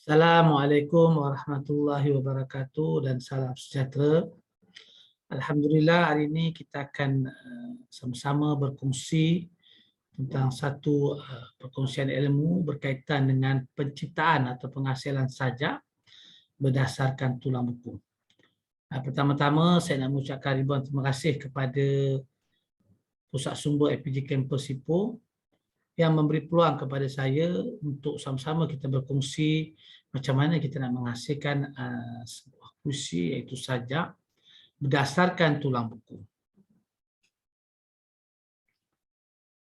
Assalamualaikum warahmatullahi wabarakatuh dan salam sejahtera. Alhamdulillah, hari ini kita akan sama-sama berkongsi tentang satu perkongsian ilmu berkaitan dengan penciptaan atau penghasilan sajak berdasarkan tulang buku. Pertama-tama saya nak mengucapkan ribuan terima kasih kepada Pusat Sumber APJ Kampus Ipoh yang memberi peluang kepada saya untuk sama-sama kita berkongsi macam mana kita nak menghasilkan sebuah puisi iaitu sajak berdasarkan tulang buku.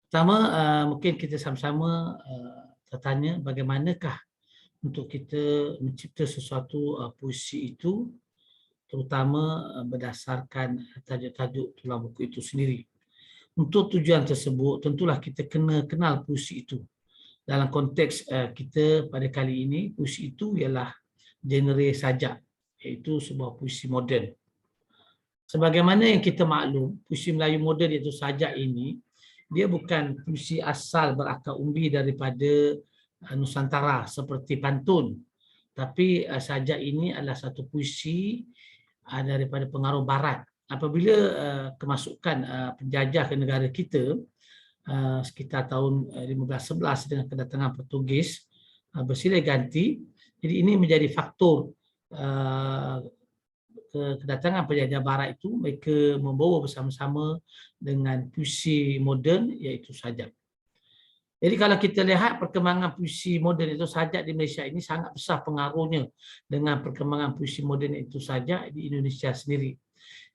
Pertama, mungkin kita sama-sama tertanya bagaimanakah untuk kita mencipta sesuatu puisi itu, terutama berdasarkan tajuk-tajuk tulang buku itu sendiri. Untuk tujuan tersebut, tentulah kita kena kenal puisi itu. Dalam konteks kita pada kali ini, puisi itu ialah genre sajak, iaitu sebuah puisi moden. Sebagaimana yang kita maklum, puisi Melayu moden iaitu sajak ini, dia bukan puisi asal berakar umbi daripada Nusantara seperti pantun. Tapi sajak ini adalah satu puisi daripada pengaruh Barat. Apabila kemasukan penjajah ke negara kita sekitar tahun 1511 dengan kedatangan Portugis bersilih ganti, jadi ini menjadi faktor kedatangan penjajah Barat itu, mereka membawa bersama-sama dengan puisi moden iaitu sajak. Jadi kalau kita lihat perkembangan puisi moden itu sajak di Malaysia ini sangat besar pengaruhnya dengan perkembangan puisi moden itu sajak di Indonesia sendiri.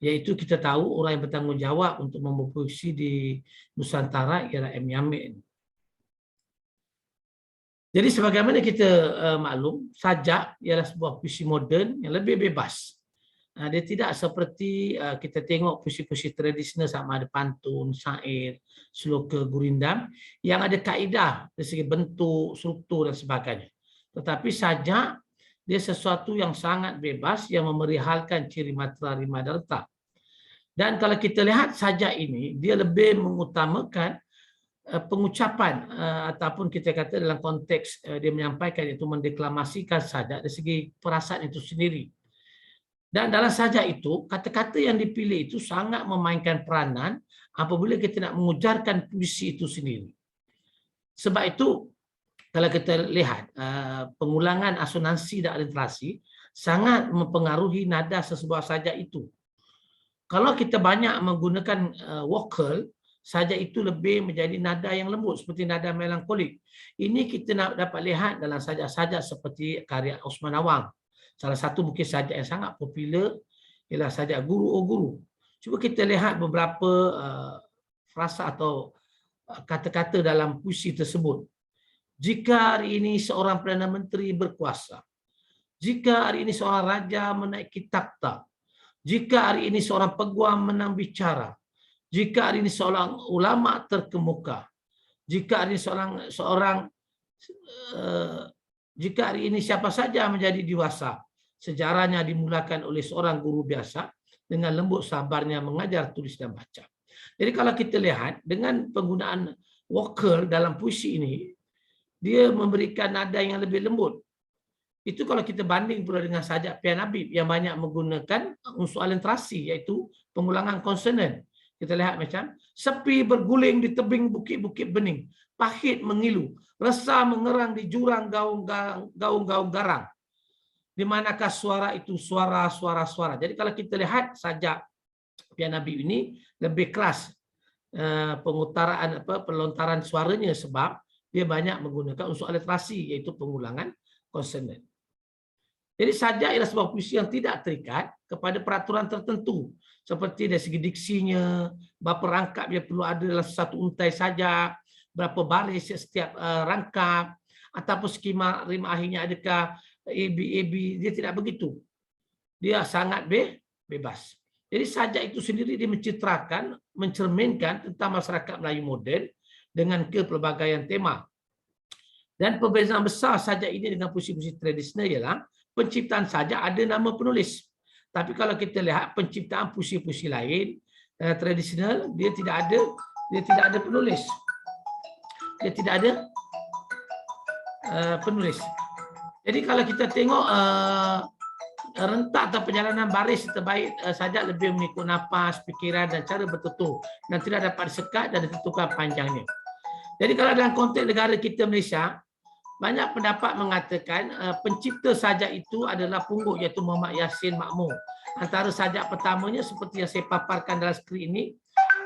Iaitu kita tahu orang yang bertanggungjawab untuk membuat puisi di Nusantara ialah M. Yamin. Jadi sebagaimana kita maklum, sajak ialah sebuah puisi moden yang lebih bebas. Dia tidak seperti kita tengok puisi-puisi tradisional sama ada pantun, syair, sloka, gurindam yang ada kaedah dari segi bentuk, struktur dan sebagainya. Tetapi sajak dia sesuatu yang sangat bebas yang memerihalkan ciri matra rima dan retak. Dan kalau kita lihat sajak ini, dia lebih mengutamakan pengucapan ataupun kita kata dalam konteks dia menyampaikan itu mendeklamasikan sajak dari segi perasaan itu sendiri. Dan dalam sajak itu, kata-kata yang dipilih itu sangat memainkan peranan apabila kita nak mengujarkan puisi itu sendiri. Sebab itu, kalau kita lihat pengulangan asonansi dan aliterasi sangat mempengaruhi nada sesebuah sajak itu. Kalau kita banyak menggunakan vokal, sajak itu lebih menjadi nada yang lembut seperti nada melankolik. Ini kita nak dapat lihat dalam sajak-sajak seperti karya Osman Awang. Salah satu mungkin sajak yang sangat popular ialah sajak Guru Oh Guru. Cuba kita lihat beberapa frasa atau kata-kata dalam puisi tersebut. Jika hari ini seorang Perdana Menteri berkuasa, jika hari ini seorang raja menaiki takhta, jika hari ini seorang peguam menang bicara, jika hari ini seorang ulama terkemuka, jika hari ini jika hari ini siapa saja menjadi dewasa, sejarahnya dimulakan oleh seorang guru biasa dengan lembut sabarnya mengajar tulis dan baca. Jadi kalau kita lihat dengan penggunaan vokal dalam puisi ini, dia memberikan nada yang lebih lembut. Itu kalau kita banding pula dengan sajak Pian Habib yang banyak menggunakan unsur aliterasi iaitu pengulangan konsonan. Kita lihat macam sepi berguling di tebing bukit-bukit bening, pahit mengilu, resah mengerang di jurang gaung-gaung garang. Di manakah suara itu suara. Jadi kalau kita lihat sajak Pian Habib ini lebih keras pelontaran suaranya sebab dia banyak menggunakan unsur aliterasi iaitu pengulangan konsonan. Jadi sajak ialah sebuah puisi yang tidak terikat kepada peraturan tertentu seperti dari segi diksinya, berapa rangkap dia perlu ada dalam satu untai sajak, berapa baris setiap rangkap, ataupun skema rima akhirnya adakah AB, dia tidak begitu. Dia sangat bebas. Jadi sajak itu sendiri dia mencitrakan, mencerminkan tentang masyarakat Melayu moden dengan kepelbagaian tema. Dan perbezaan besar sajak ini dengan puisi-puisi tradisional ialah penciptaan sajak ada nama penulis. Tapi kalau kita lihat penciptaan puisi-puisi lain tradisional dia tidak ada penulis. Dia tidak ada penulis. Jadi kalau kita tengok rentak atau perjalanan baris terbaik sajak lebih mengikut nafas, fikiran dan cara bertutur dan tidak dapat disekat dan ditentukan panjangnya. Jadi kalau dalam konteks negara kita Malaysia, banyak pendapat mengatakan pencipta sajak itu adalah pungguk iaitu Muhammad Yassin Makmur. Antara sajak pertamanya seperti yang saya paparkan dalam skrin ini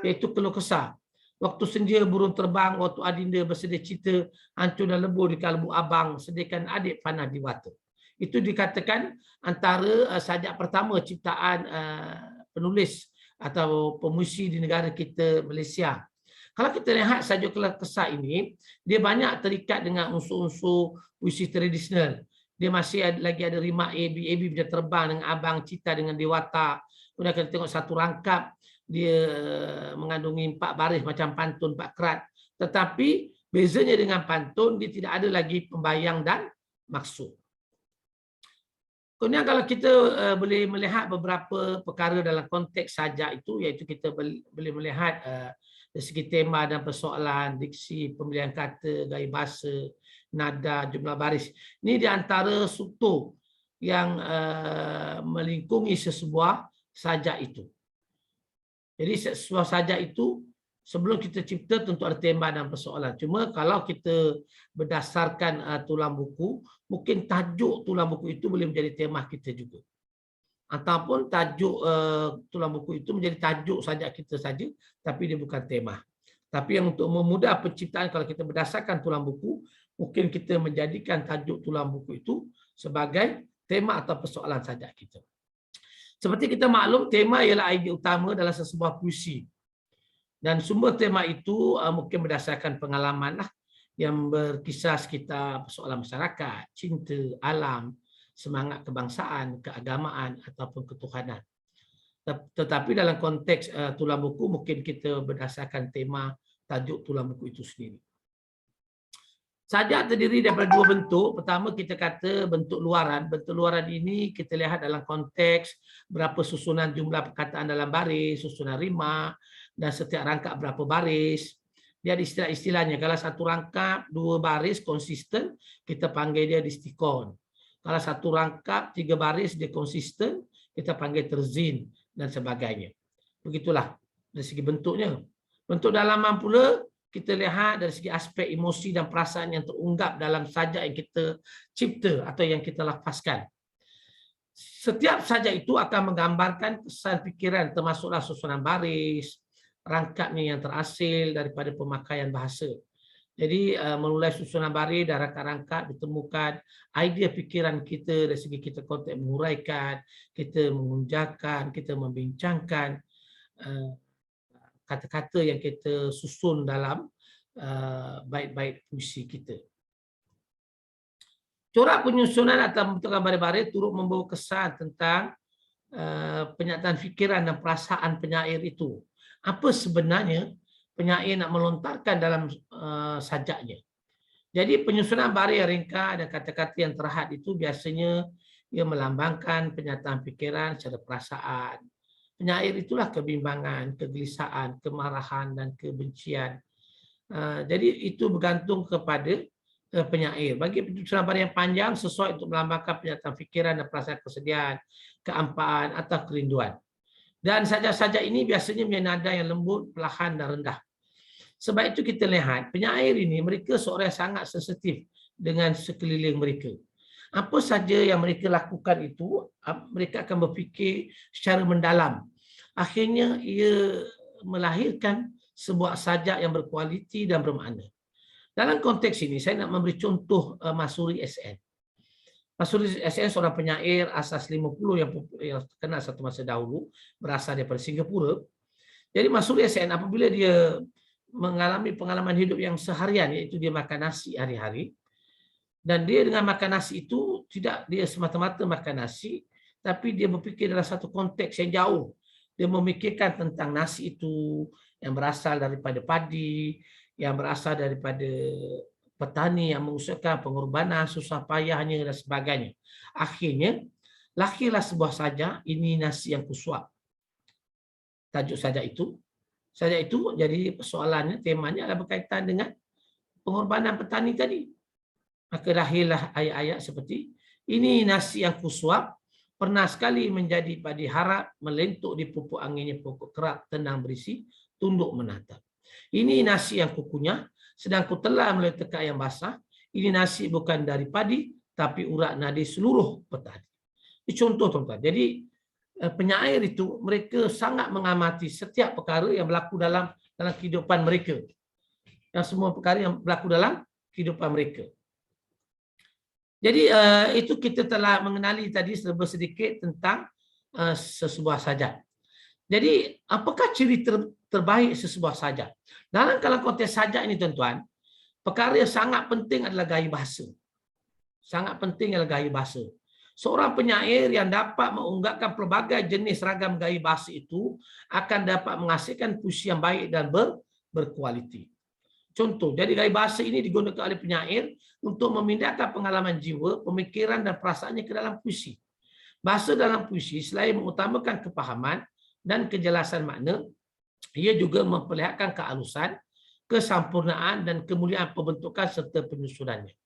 iaitu Keluh Kesah. Waktu senja burung terbang, waktu adinda bersedia cerita, hancur dan lebur di kalbu abang, sediakan adik panah di wata. Itu dikatakan antara sajak pertama ciptaan penulis atau pemuisi di negara kita Malaysia. Kalau kita lihat sajak Keluh Kesah ini, dia banyak terikat dengan unsur-unsur puisi tradisional. Dia masih lagi ada rima AB bisa terbang dengan abang, cita dengan dewata. Kemudian kita tengok satu rangkap, dia mengandungi 4 baris macam pantun, 4 kerat. Tetapi bezanya dengan pantun, dia tidak ada lagi pembayang dan maksud. Kemudian kalau kita boleh melihat beberapa perkara dalam konteks sajak itu, iaitu kita boleh melihat dari segi tema dan persoalan, diksi, pemilihan kata, gaya bahasa, nada, jumlah baris. Ini di antara struktur yang melingkungi sesebuah sajak itu. Jadi sebuah sajak itu sebelum kita cipta tentu ada tema dan persoalan. Cuma kalau kita berdasarkan tulang buku, mungkin tajuk tulang buku itu boleh menjadi tema kita juga. Ataupun tajuk tulang buku itu menjadi tajuk sajak kita saja, tapi dia bukan tema. Tapi yang untuk memudah penciptaan, kalau kita berdasarkan tulang buku, mungkin kita menjadikan tajuk tulang buku itu sebagai tema atau persoalan sajak kita. Seperti kita maklum, tema ialah idea utama dalam sesebuah puisi. Dan sumber tema itu mungkin berdasarkan pengalaman lah, yang berkisah sekitar persoalan masyarakat, cinta, alam, semangat kebangsaan, keagamaan ataupun ketuhanan. Tetapi dalam konteks tulang buku mungkin kita berdasarkan tema tajuk tulang buku itu sendiri. Sajak terdiri daripada 2 bentuk. Pertama kita kata bentuk luaran. Bentuk luaran ini kita lihat dalam konteks berapa susunan jumlah perkataan dalam baris, susunan rima, dan setiap rangkap berapa baris. Dia ada istilah-istilahnya. Kalau satu rangkap 2 baris konsisten, kita panggil dia distikon. Kalau satu rangkap 3 baris dia konsisten, kita panggil terzin dan sebagainya. Begitulah dari segi bentuknya. Bentuk dalaman pula kita lihat dari segi aspek emosi dan perasaan yang terunggap dalam sajak yang kita cipta atau yang kita lafazkan. Setiap sajak itu akan menggambarkan kesan fikiran, termasuklah susunan baris, rangkapnya yang terhasil daripada pemakaian bahasa. Jadi mulai susunan baris dan rangkap-rangkap ditemukan idea fikiran kita dari segi kita konteks menguraikan, kita mengunjahkan, kita membincangkan kata-kata yang kita susun dalam bait-bait puisi kita. Corak penyusunan atau pembentukan baris-baris turut membawa kesan tentang penyataan fikiran dan perasaan penyair itu. Apa sebenarnya penyair nak melontarkan dalam sajaknya. Jadi penyusunan baris ringkas dan kata-kata yang terhad itu biasanya ia melambangkan penyataan fikiran secara perasaan. Penyair itulah kebimbangan, kegelisahan, kemarahan dan kebencian. Jadi itu bergantung kepada penyair. Bagi penyusunan baris yang panjang sesuai untuk melambangkan penyataan fikiran dan perasaan kesedihan, keampaan atau kerinduan. Dan sajak-sajak ini biasanya punya nada yang lembut, perlahan dan rendah. Sebab itu kita lihat penyair ini mereka seorang yang sangat sensitif dengan sekeliling mereka. Apa saja yang mereka lakukan itu mereka akan berfikir secara mendalam. Akhirnya ia melahirkan sebuah sajak yang berkualiti dan bermakna. Dalam konteks ini saya nak memberi contoh Masuri SN. Masuri SN seorang penyair asas 50 yang terkenal satu masa dahulu, berasal daripada Singapura. Jadi Masuri SN apabila dia mengalami pengalaman hidup yang seharian, iaitu dia makan nasi hari-hari, dan dia dengan makan nasi itu tidak dia semata-mata makan nasi, tapi dia berfikir dalam satu konteks yang jauh. Dia memikirkan tentang nasi itu yang berasal daripada padi, yang berasal daripada petani yang mengusahakan pengorbanan, susah payahnya dan sebagainya. Akhirnya lahirlah sebuah sajak, ini nasi yang kusuap. Tajuk sajak itu. Sajak itu jadi persoalannya, temanya adalah berkaitan dengan pengorbanan petani tadi. Maka lahirlah ayat-ayat seperti ini, nasi yang kusuap, pernah sekali menjadi padi harap, melentuk di pupuk anginnya pokok kerak, tenang berisi, tunduk menatap. Ini nasi yang kukunyah, sedang kutelan melalui tekak yang basah. Ini nasi bukan dari padi, tapi urat nadi seluruh petani. Ini contoh, tuan-tuan. Jadi penyair itu mereka sangat mengamati setiap perkara yang berlaku dalam kehidupan mereka. Yang semua perkara yang berlaku dalam kehidupan mereka. Jadi itu kita telah mengenali tadi sedikit tentang sesebuah sajak. Jadi apakah ciri terbaik sesebuah sajak? Dalam konteks sajak ini, tuan-tuan, perkara yang sangat penting adalah gaya bahasa. Sangat penting adalah gaya bahasa. Seorang penyair yang dapat mengungkapkan pelbagai jenis ragam gaya bahasa itu akan dapat menghasilkan puisi yang baik dan berkualiti. Contoh, jadi gaya bahasa ini digunakan oleh penyair untuk memindahkan pengalaman jiwa, pemikiran dan perasaannya ke dalam puisi. Bahasa dalam puisi selain mengutamakan kepahaman dan kejelasan makna, ia juga memperlihatkan kehalusan, kesempurnaan dan kemuliaan pembentukan serta penyusunannya.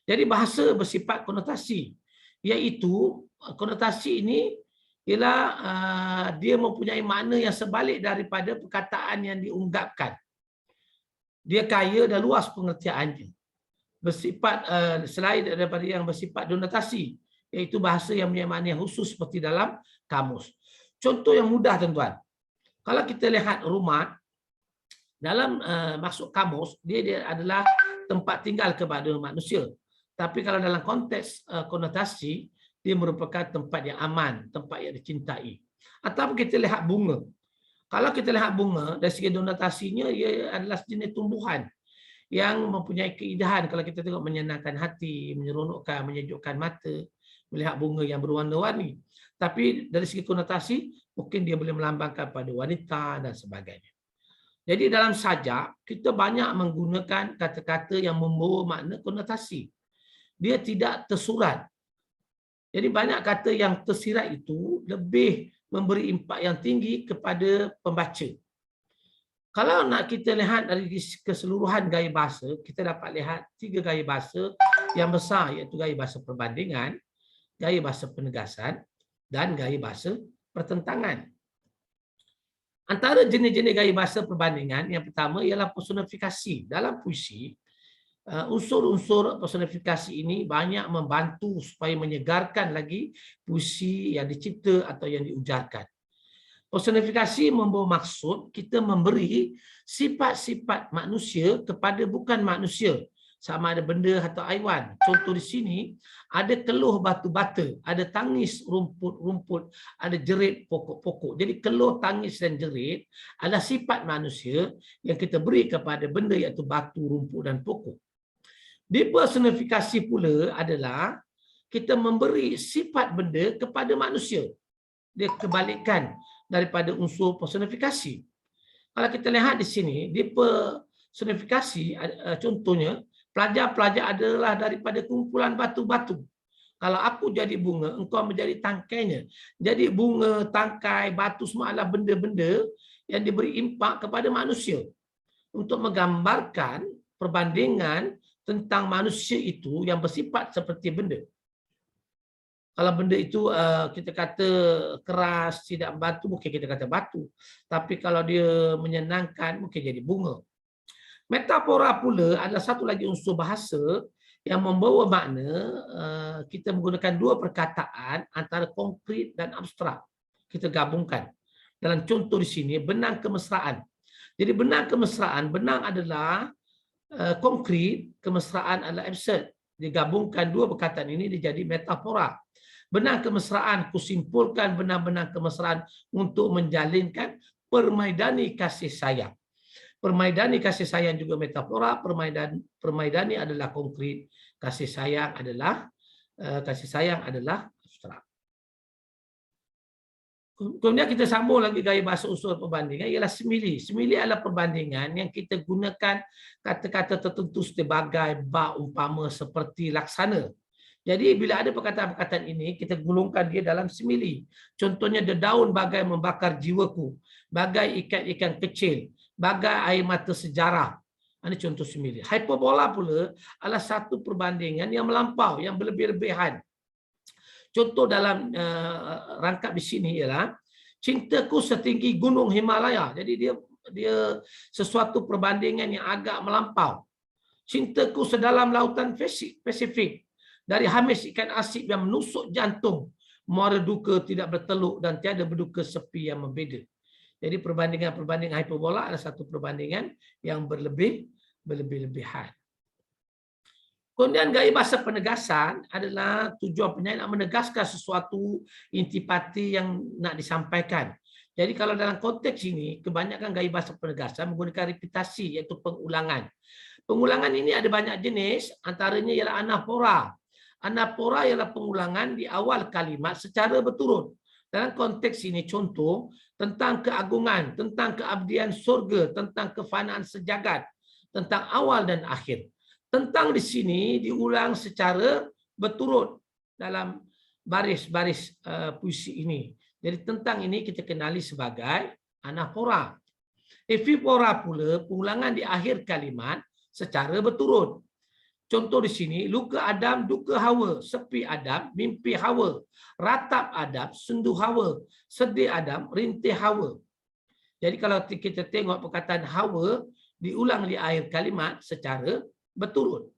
Jadi bahasa bersifat konotasi, iaitu konotasi ini ialah dia mempunyai makna yang sebalik daripada perkataan yang diungkapkan. Dia kaya dan luas pengertiannya. Bersifat selain daripada yang bersifat donatasi, iaitu bahasa yang punya makna khusus seperti dalam kamus. Contoh yang mudah, tuan-tuan. Kalau kita lihat rumah, dalam masuk kamus, dia adalah tempat tinggal kepada manusia. Tapi kalau dalam konteks konotasi, dia merupakan tempat yang aman, tempat yang dicintai. Atau kita lihat bunga. Kalau kita lihat bunga, dari segi donatasinya, ia adalah jenis tumbuhan yang mempunyai keindahan. Kalau kita tengok, menyenangkan hati, menyeronokkan, menyejukkan mata, melihat bunga yang berwarna-warni. Tapi dari segi konotasi, mungkin dia boleh melambangkan pada wanita dan sebagainya. Jadi dalam sajak, kita banyak menggunakan kata-kata yang membawa makna konotasi. Dia tidak tersurat. Jadi banyak kata yang tersirat itu lebih memberi impak yang tinggi kepada pembaca. Kalau nak kita lihat dari keseluruhan gaya bahasa, kita dapat lihat 3 gaya bahasa yang besar, iaitu gaya bahasa perbandingan, gaya bahasa penegasan, dan gaya bahasa pertentangan. Antara jenis-jenis gaya bahasa perbandingan, yang pertama ialah personifikasi. Dalam puisi, unsur-unsur personifikasi ini banyak membantu supaya menyegarkan lagi puisi yang dicipta atau yang diujarkan. Personifikasi membawa maksud kita memberi sifat-sifat manusia kepada bukan manusia, sama ada benda atau haiwan. Contoh di sini, ada keluh batu bata, ada tangis rumput-rumput, ada jerit pokok-pokok. Jadi keluh, tangis dan jerit adalah sifat manusia yang kita beri kepada benda, iaitu batu, rumput dan pokok. Dipersonifikasi pula adalah kita memberi sifat benda kepada manusia. Dia kebalikan daripada unsur personifikasi. Kalau kita lihat di sini, dipersonifikasi contohnya, pelajar-pelajar adalah daripada kumpulan batu-batu. Kalau aku jadi bunga, engkau menjadi tangkainya. Jadi bunga, tangkai, batu semua adalah benda-benda yang diberi impak kepada manusia untuk menggambarkan perbandingan tentang manusia itu yang bersifat seperti benda. Kalau benda itu kita kata keras, tidak batu, mungkin kita kata batu. Tapi kalau dia menyenangkan, mungkin jadi bunga. Metafora pula adalah satu lagi unsur bahasa yang membawa makna. Kita menggunakan 2 perkataan antara konkret dan abstrak. Kita gabungkan. Dalam contoh di sini, benang kemesraan. Jadi benang kemesraan, benang adalah konkret, kemesraan adalah absurd. Digabungkan 2 perkataan ini menjadi metafora. Benang kemesraan, kusimpulkan benang-benang kemesraan untuk menjalinkan permaidani kasih sayang. Permaidani kasih sayang juga metafora, permaidani adalah konkret, kasih sayang adalah abstrak. Kemudian kita sambung lagi gaya bahasa unsur perbandingan, ialah simili. Simili adalah perbandingan yang kita gunakan kata-kata tertentu sebagai bak umpama seperti laksana. Jadi bila ada perkataan-perkataan ini, kita gulungkan dia dalam simili. Contohnya, daun bagai membakar jiwaku, bagai ikan-ikan kecil, bagai air mata sejarah. Ini contoh simile. Hyperbola pula adalah satu perbandingan yang melampau, yang berlebih-lebihan. Contoh dalam rangkap di sini ialah cintaku setinggi gunung Himalaya. Jadi dia sesuatu perbandingan yang agak melampau. Cintaku sedalam lautan Pasifik. Dari hamis ikan asin yang menusuk jantung. Muara duka tidak berteluk dan tiada berduka sepi yang membeda. Jadi perbandingan hyperbola adalah satu perbandingan yang berlebih-lebihan. Kemudian gaya bahasa penegasan adalah tujuan penyair nak menegaskan sesuatu intipati yang nak disampaikan. Jadi kalau dalam konteks ini, kebanyakan gaya bahasa penegasan menggunakan repetisi, iaitu pengulangan. Pengulangan ini ada banyak jenis, antaranya ialah anafora. Anafora ialah pengulangan di awal kalimat secara berturut. Dalam konteks ini contoh tentang keagungan, tentang keabdian surga, tentang kefanaan sejagat, tentang awal dan akhir. Tentang di sini diulang secara berturut dalam baris-baris puisi ini. Jadi tentang ini kita kenali sebagai anafora. Epifora pula pengulangan di akhir kalimat secara berturut. Contoh di sini, luka Adam, duka Hawa, sepi Adam, mimpi Hawa, ratap Adam, sendu Hawa, sedih Adam, rintih Hawa. Jadi kalau kita tengok perkataan Hawa diulang di akhir kalimat secara berturut.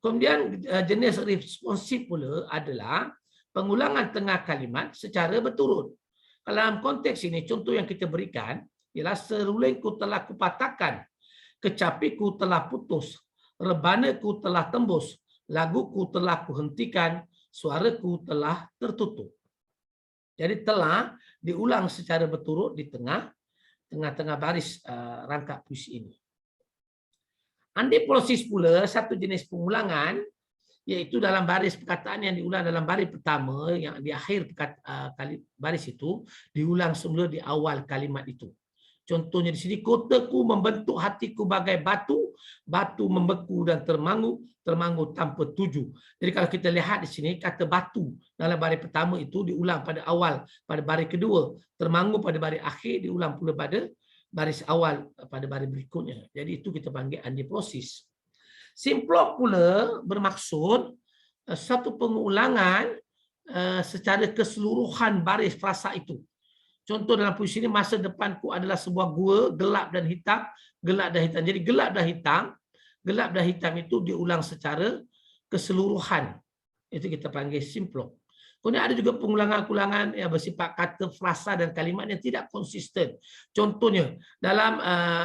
Kemudian jenis responsif pula adalah pengulangan tengah kalimat secara berturut. Dalam konteks ini, contoh yang kita berikan ialah serulingku telah kupatahkan, kecapiku telah putus, rebanaku telah tembus, laguku telah kuhentikan, suaraku telah tertutup. Jadi telah diulang secara berturut di tengah-tengah baris rangkap puisi ini. Antiprosis pula satu jenis pengulangan, iaitu dalam baris perkataan yang diulang dalam baris pertama, yang di akhir baris itu diulang semula di awal kalimat itu. Contohnya di sini, kotaku membentuk hatiku bagai batu, batu membeku dan termangu tanpa tuju. Jadi kalau kita lihat di sini, kata batu dalam baris pertama itu diulang pada awal, pada baris kedua, termangu pada baris akhir, diulang pula pada baris awal pada baris berikutnya. Jadi itu kita panggil antiprosis. Simplok pula bermaksud satu pengulangan secara keseluruhan baris frasa itu. Contoh dalam puisi ini, masa depanku adalah sebuah gua gelap dan hitam, gelap dan hitam. Jadi gelap dan hitam itu diulang secara keseluruhan. Itu kita panggil simplok. Kemudian ada juga pengulangan-pengulangan yang bersifat kata frasa dan kalimat yang tidak konsisten. Contohnya dalam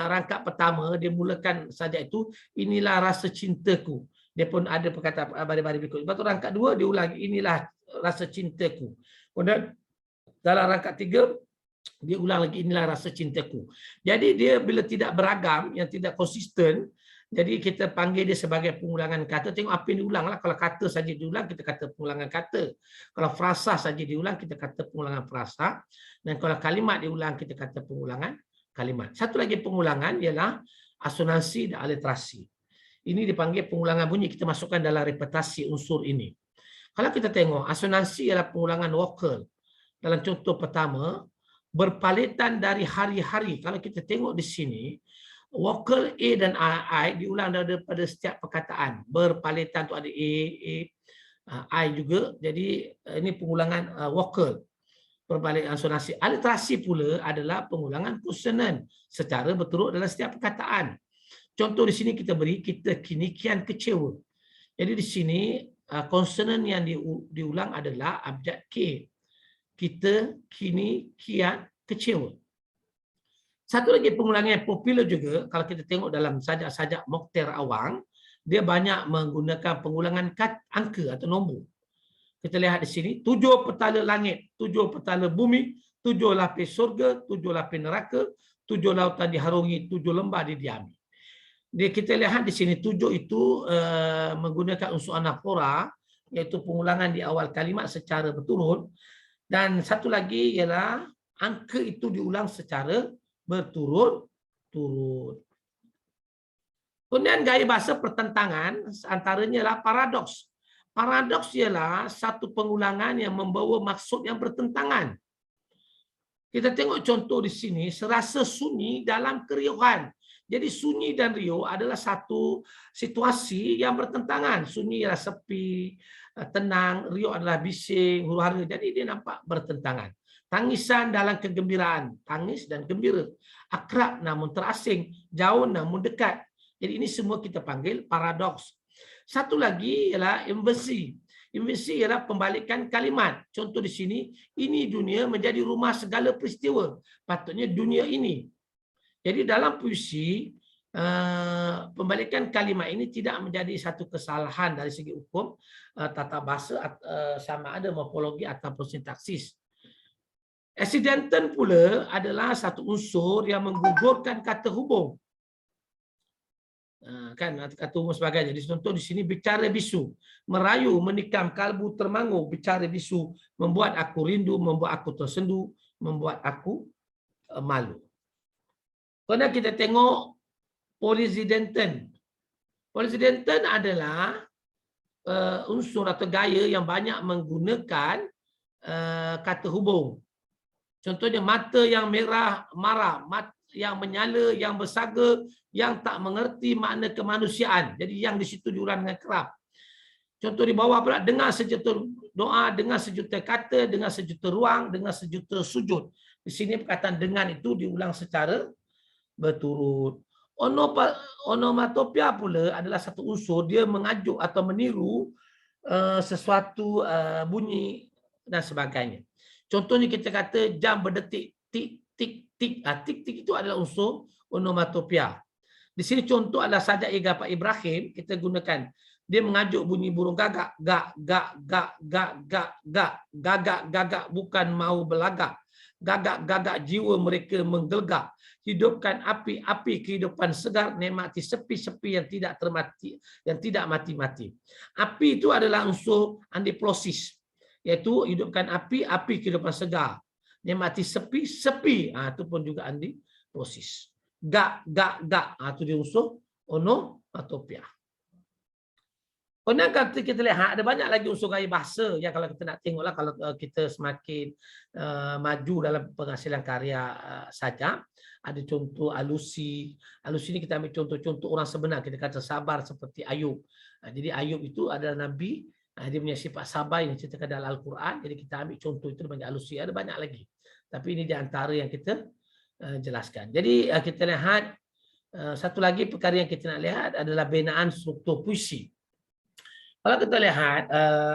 rangkap pertama dia mulakan saja itu, inilah rasa cintaku. Dia pun ada perkataan baris-baris berikut. Lepas tu rangkap dua dia ulangi, inilah rasa cintaku. Kemudian dalam rangkap tiga dia ulang lagi, inilah rasa cintaku. Jadi dia bila tidak beragam, yang tidak konsisten, jadi kita panggil dia sebagai pengulangan kata. Tengok apa yang diulang lah. Kalau kata saja diulang, kita kata pengulangan kata. Kalau frasa saja diulang, kita kata pengulangan frasa. Dan kalau kalimat diulang, kita kata pengulangan kalimat. Satu lagi pengulangan ialah asonansi dan aliterasi. Ini dipanggil pengulangan bunyi. Kita masukkan dalam repetasi unsur ini. Kalau kita tengok, asonansi ialah pengulangan vokal. Dalam contoh pertama, berpalitan dari hari-hari. Kalau kita tengok di sini, vokal A dan I diulang daripada setiap perkataan. Berpalitan tu ada I juga. Jadi ini pengulangan vokal. Perbalikan asonansi. Aliterasi pula adalah pengulangan konsonan secara berturut dalam setiap perkataan. Contoh di sini kita beri, kita kini kian kecewa. Jadi di sini konsonan yang diulang adalah abjad K. Kita kini kian kecewa. Satu lagi pengulangan yang popular juga, kalau kita tengok dalam sajak-sajak Mokhtar Awang, dia banyak menggunakan pengulangan angka atau nombor. Kita lihat di sini, 7 petala langit, 7 petala bumi, 7 lapis surga, 7 lapis neraka, 7 lautan diharungi, 7 lembah didiami. Kita lihat di sini, 7 itu menggunakan unsur anafora, iaitu pengulangan di awal kalimat secara berturut. Dan satu lagi ialah angka itu diulang secara berturut-turut. Kemudian gaya bahasa pertentangan antaranya adalah paradoks. Paradoks ialah satu pengulangan yang membawa maksud yang bertentangan. Kita tengok contoh di sini, serasa sunyi dalam keriuhan. Jadi sunyi dan riuh adalah satu situasi yang bertentangan. Sunyi adalah sepi, tenang, riuh adalah bising, huru-hara. Jadi dia nampak bertentangan. Tangisan dalam kegembiraan, tangis dan gembira. Akrab namun terasing, jauh namun dekat. Jadi ini semua kita panggil paradoks. Satu lagi ialah inversi. Inversi ialah pembalikan kalimat. Contoh di sini, ini dunia menjadi rumah segala peristiwa. Patutnya dunia ini. Jadi dalam puisi, pembalikan kalimat ini tidak menjadi satu kesalahan dari segi hukum, tata bahasa, sama ada morfologi ataupun sintaksis. Accidental pula adalah satu unsur yang menggugurkan kata hubung. Kan kata umum sebagainya. Jadi contoh di sini bicara bisu, merayu, menikam kalbu termangu, bicara bisu, membuat aku rindu, membuat aku tersendu, membuat aku malu. Kalau kita tengok polisidenton. Polisidenton adalah unsur atau gaya yang banyak menggunakan kata hubung. Contohnya mata yang merah marah, mata yang menyala, yang bersaga, yang tak mengerti makna kemanusiaan. Jadi yang di situ diulang dengan kerap. Contoh di bawah pula, dengar sejuta doa, dengar sejuta kata, dengar sejuta ruang, dengar sejuta sujud. Di sini perkataan dengan itu diulang secara berturut. Onomatopia pula adalah satu unsur, dia mengajuk atau meniru sesuatu bunyi dan sebagainya. Contohnya kita kata jam berdetik, tik, tik, tik. Tik, tik itu adalah unsur onomatopia. Di sini contoh adalah sajak Pak Ibrahim, kita gunakan. Dia mengajuk bunyi burung gagak, gak, gak, gak, gak, gak, gak, gagak, gagak, bukan mau belagak. Gagak, gagak jiwa mereka menggelegak. Hidupkan api, api kehidupan segar, nikmati sepi-sepi yang tidak termati, yang tidak mati-mati. Api itu adalah unsur antiplosis, yaitu hidupkan api, api kehidupan segar. Nikmati sepi, sepi. Itu pun juga antiplosis. Gak, gak, gak. Itu dia unsur onomatopia. Kemudian kalau kita lihat ada banyak lagi unsur gaya bahasa yang kalau kita nak tengoklah kalau kita semakin maju dalam penghasilan karya saja. Ada contoh alusi. Alusi ini kita ambil contoh-contoh orang sebenar. Kita kata sabar seperti Ayub. Jadi Ayub itu adalah Nabi. Dia punya sifat sabar yang diceritakan dalam Al-Quran. Jadi kita ambil contoh itu banyak alusi. Ada banyak lagi. Tapi ini di antara yang kita jelaskan. Jadi kita lihat satu lagi perkara yang kita nak lihat adalah binaan struktur puisi. Kalau kita lihat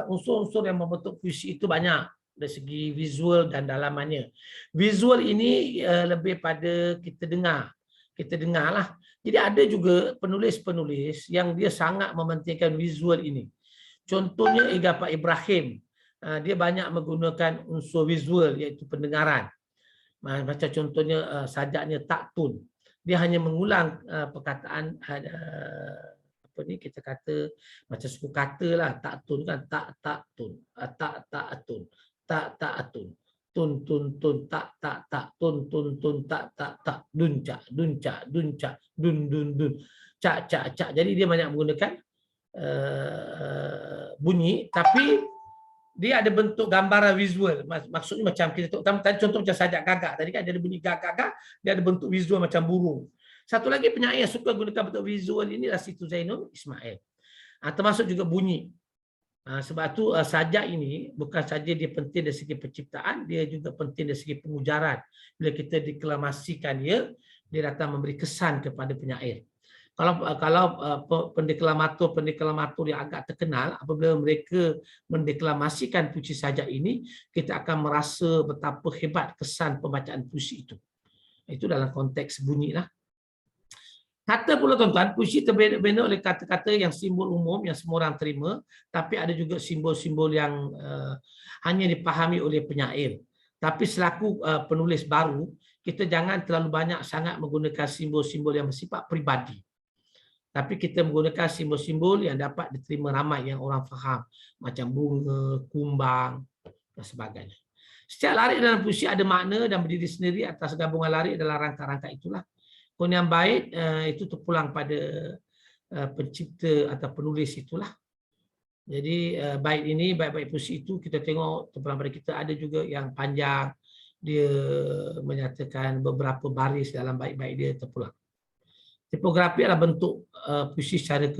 unsur-unsur yang membentuk puisi itu banyak dari segi visual dan dalamannya. Visual ini lebih pada kita dengarlah. Jadi ada juga penulis-penulis yang dia sangat mementingkan visual ini. Contohnya Pak Ibrahim, dia banyak menggunakan unsur visual iaitu pendengaran. Macam contohnya sajaknya taktun. Dia hanya mengulang perkataan apa ni kita kata macam suku kata lah, taktun kan, taktun, taktun, taktun, tun tun tun, tak tun tun tun, tak dunca dunca dunca dun dun dun, cak cak cak. Jadi dia banyak menggunakan bunyi, tapi dia ada bentuk gambaran visual. Maksudnya macam kita tadi contoh macam sajak gagak tadi kan, dia ada bunyi gagak, dia ada bentuk visual macam burung. Satu lagi penyair yang suka gunakan bentuk visual ini adalah Situ Zainul Ismail. Termasuk juga bunyi. Sebab itu sajak ini bukan saja dia penting dari segi penciptaan, dia juga penting dari segi pengujaran. Bila kita deklamasikan dia datang memberi kesan kepada penyair. Kalau pendeklamator yang agak terkenal, apabila mereka mendeklamasikan puisi sajak ini, kita akan merasa betapa hebat kesan pembacaan puisi itu. Itu dalam konteks bunyi lah. Kata pula tuan-tuan, puisi terbina oleh kata-kata yang simbol umum yang semua orang terima, tapi ada juga simbol-simbol yang hanya dipahami oleh penyair. Tapi selaku penulis baru, kita jangan terlalu banyak sangat menggunakan simbol-simbol yang bersifat peribadi. Tapi kita menggunakan simbol-simbol yang dapat diterima ramai yang orang faham, macam bunga, kumbang dan sebagainya. Setiap larik dalam puisi ada makna dan berdiri sendiri atas gabungan larik dalam rangka-rangka itulah. Kemudian bait itu terpulang pada pencipta atau penulis itulah. Jadi bait ini, bait-bait puisi itu kita tengok terpulang pada kita, ada juga yang panjang, dia menyatakan beberapa baris dalam bait-bait dia terpulang. Tipografi adalah bentuk puisi secara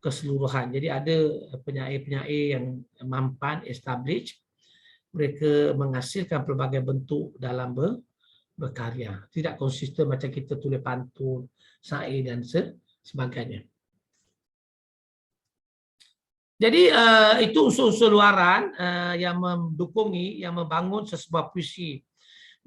keseluruhan. Jadi ada penyair-penyair yang mampan, established, mereka menghasilkan pelbagai bentuk dalam berkarya. Tidak konsisten macam kita tulis pantun, syair dan sebagainya. Jadi itu unsur-unsur luaran yang mendukungi, yang membangun sesebuah puisi.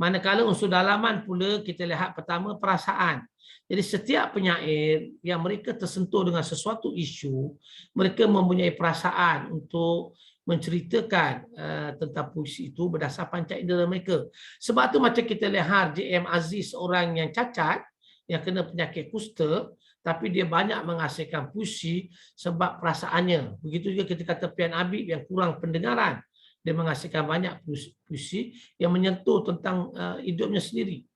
Manakala unsur dalaman pula kita lihat pertama perasaan. Jadi setiap penyair yang mereka tersentuh dengan sesuatu isu, mereka mempunyai perasaan untuk menceritakan tentang puisi itu berdasar panca indera mereka. Sebab tu macam kita lihat J.M. Aziz, orang yang cacat, yang kena penyakit kusta, tapi dia banyak menghasilkan puisi sebab perasaannya. Begitu juga kita kata Pian Habib yang kurang pendengaran, dia menghasilkan banyak puisi yang menyentuh tentang hidupnya sendiri.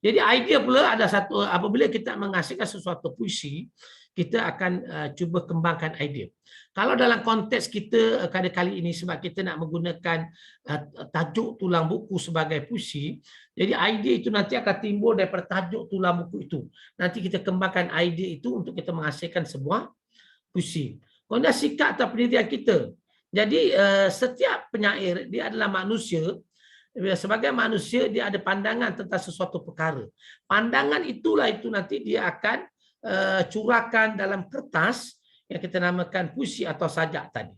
Jadi idea pula ada satu, apabila kita menghasilkan sesuatu puisi, kita akan cuba kembangkan idea. Kalau dalam konteks kita kali ini sebab kita nak menggunakan tajuk tulang buku sebagai puisi, jadi idea itu nanti akan timbul daripada tajuk tulang buku itu. Nanti kita kembangkan idea itu untuk kita menghasilkan sebuah puisi. Kemudian sikap atau pendirian kita. Jadi setiap penyair dia adalah manusia. Sebagai manusia dia ada pandangan tentang sesuatu perkara. Pandangan itulah itu nanti dia akan curahkan dalam kertas yang kita namakan puisi atau sajak tadi.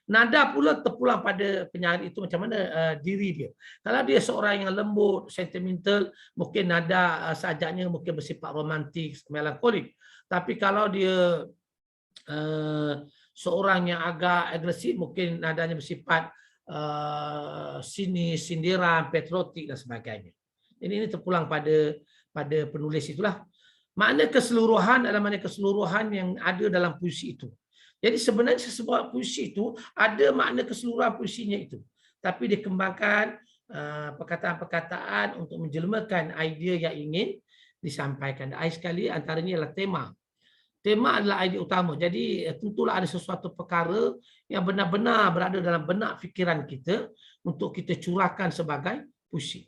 Nada pula terpulang pada penyair itu macam mana diri dia. Kalau dia seorang yang lembut, sentimental, mungkin nada sajaknya mungkin bersifat romantik, melankolik. Tapi kalau dia seorang yang agak agresif, mungkin nadanya bersifat sinis, sindiran, patriotik dan sebagainya. Ini terpulang pada penulis itulah. Makna keseluruhan adalah makna keseluruhan yang ada dalam puisi itu. Jadi sebenarnya sebuah puisi itu ada makna keseluruhan puisinya itu. Tapi dikembangkan perkataan-perkataan untuk menjelmakan idea yang ingin disampaikan. Akhir sekali antaranya adalah tema. Tema adalah idea utama. Jadi tentulah ada sesuatu perkara yang benar-benar berada dalam benak fikiran kita untuk kita curahkan sebagai puisi.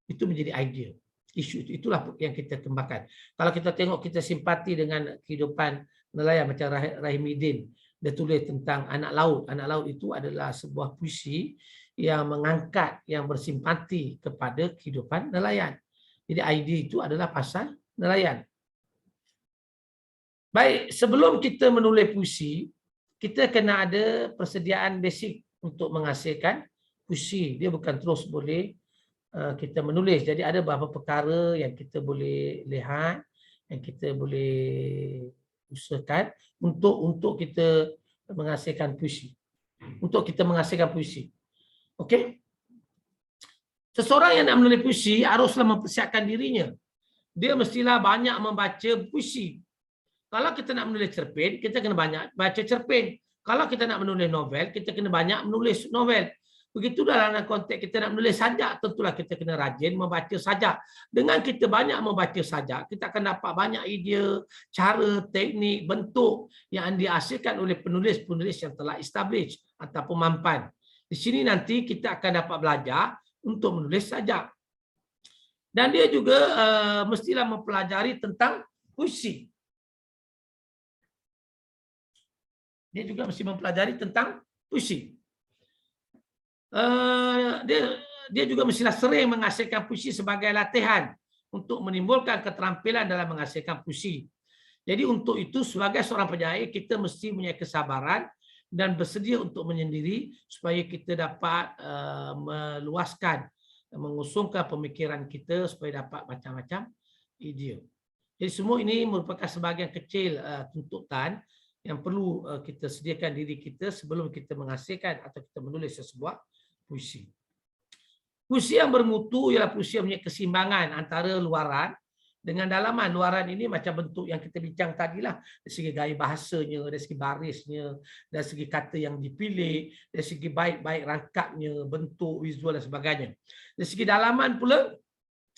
Itu menjadi idea. Isu itu. Itulah yang kita kembangkan. Kalau kita tengok kita simpati dengan kehidupan nelayan macam Rahimuddin. Dia tulis tentang anak laut. Anak laut itu adalah sebuah puisi yang mengangkat, yang bersimpati kepada kehidupan nelayan. Jadi idea itu adalah pasal nelayan. Baik, sebelum kita menulis puisi, kita kena ada persediaan basic untuk menghasilkan puisi. Dia bukan terus boleh kita menulis. Jadi ada beberapa perkara yang kita boleh lihat, yang kita boleh usahakan untuk kita menghasilkan puisi. Untuk kita menghasilkan puisi. Okey? Seseorang yang nak menulis puisi haruslah mempersiapkan dirinya. Dia mestilah banyak membaca puisi. Kalau kita nak menulis cerpen, kita kena banyak baca cerpen. Kalau kita nak menulis novel, kita kena banyak menulis novel. Begitu dalam konteks kita nak menulis sajak, tentulah kita kena rajin membaca sajak. Dengan kita banyak membaca sajak, kita akan dapat banyak idea, cara, teknik, bentuk yang dihasilkan oleh penulis-penulis yang telah established ataupun mampan. Di sini nanti kita akan dapat belajar untuk menulis sajak. Dan dia juga mestilah mempelajari tentang puisi. Dia juga mesti mempelajari tentang puisi. Dia juga mestilah sering menghasilkan puisi sebagai latihan untuk menimbulkan keterampilan dalam menghasilkan puisi. Jadi untuk itu sebagai seorang penyair kita mesti punya kesabaran dan bersedia untuk menyendiri supaya kita dapat meluaskan, mengusungkan pemikiran kita supaya dapat macam-macam idea. Jadi semua ini merupakan sebahagian kecil tuntutan yang perlu kita sediakan diri kita sebelum kita menghasilkan atau kita menulis sebuah puisi. Puisi yang bermutu ialah puisi yang punya keseimbangan antara luaran dengan dalaman. Luaran ini macam bentuk yang kita bincang tadilah, dari segi gaya bahasanya, dari segi barisnya, dari segi kata yang dipilih, dari segi baik-baik rangkapnya, bentuk, visual dan sebagainya. Dari segi dalaman pula,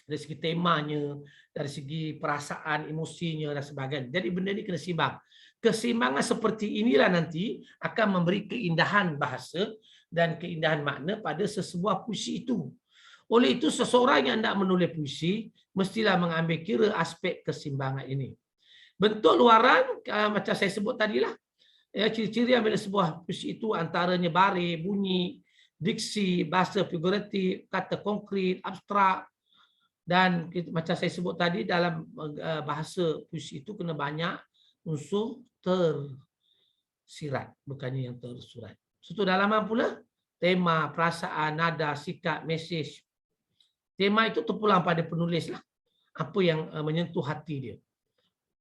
dari segi temanya, dari segi perasaan, emosinya dan sebagainya. Jadi benda ini kena seimbang. Keseimbangan seperti inilah nanti akan memberi keindahan bahasa dan keindahan makna pada sesebuah puisi itu. Oleh itu, seseorang yang hendak menulis puisi mestilah mengambil kira aspek keseimbangan ini. Bentuk luaran, macam saya sebut tadilah, ya, ciri-ciri yang bila sebuah puisi itu antaranya baris, bunyi, diksi, bahasa figuratif, kata konkret, abstrak, dan macam saya sebut tadi, dalam bahasa puisi itu kena banyak unsur tersirat, bukannya yang tersurat. Satu dalaman pula, tema, perasaan, nada, sikap, mesej. Tema itu terpulang pada penulis lah. Apa yang menyentuh hati dia.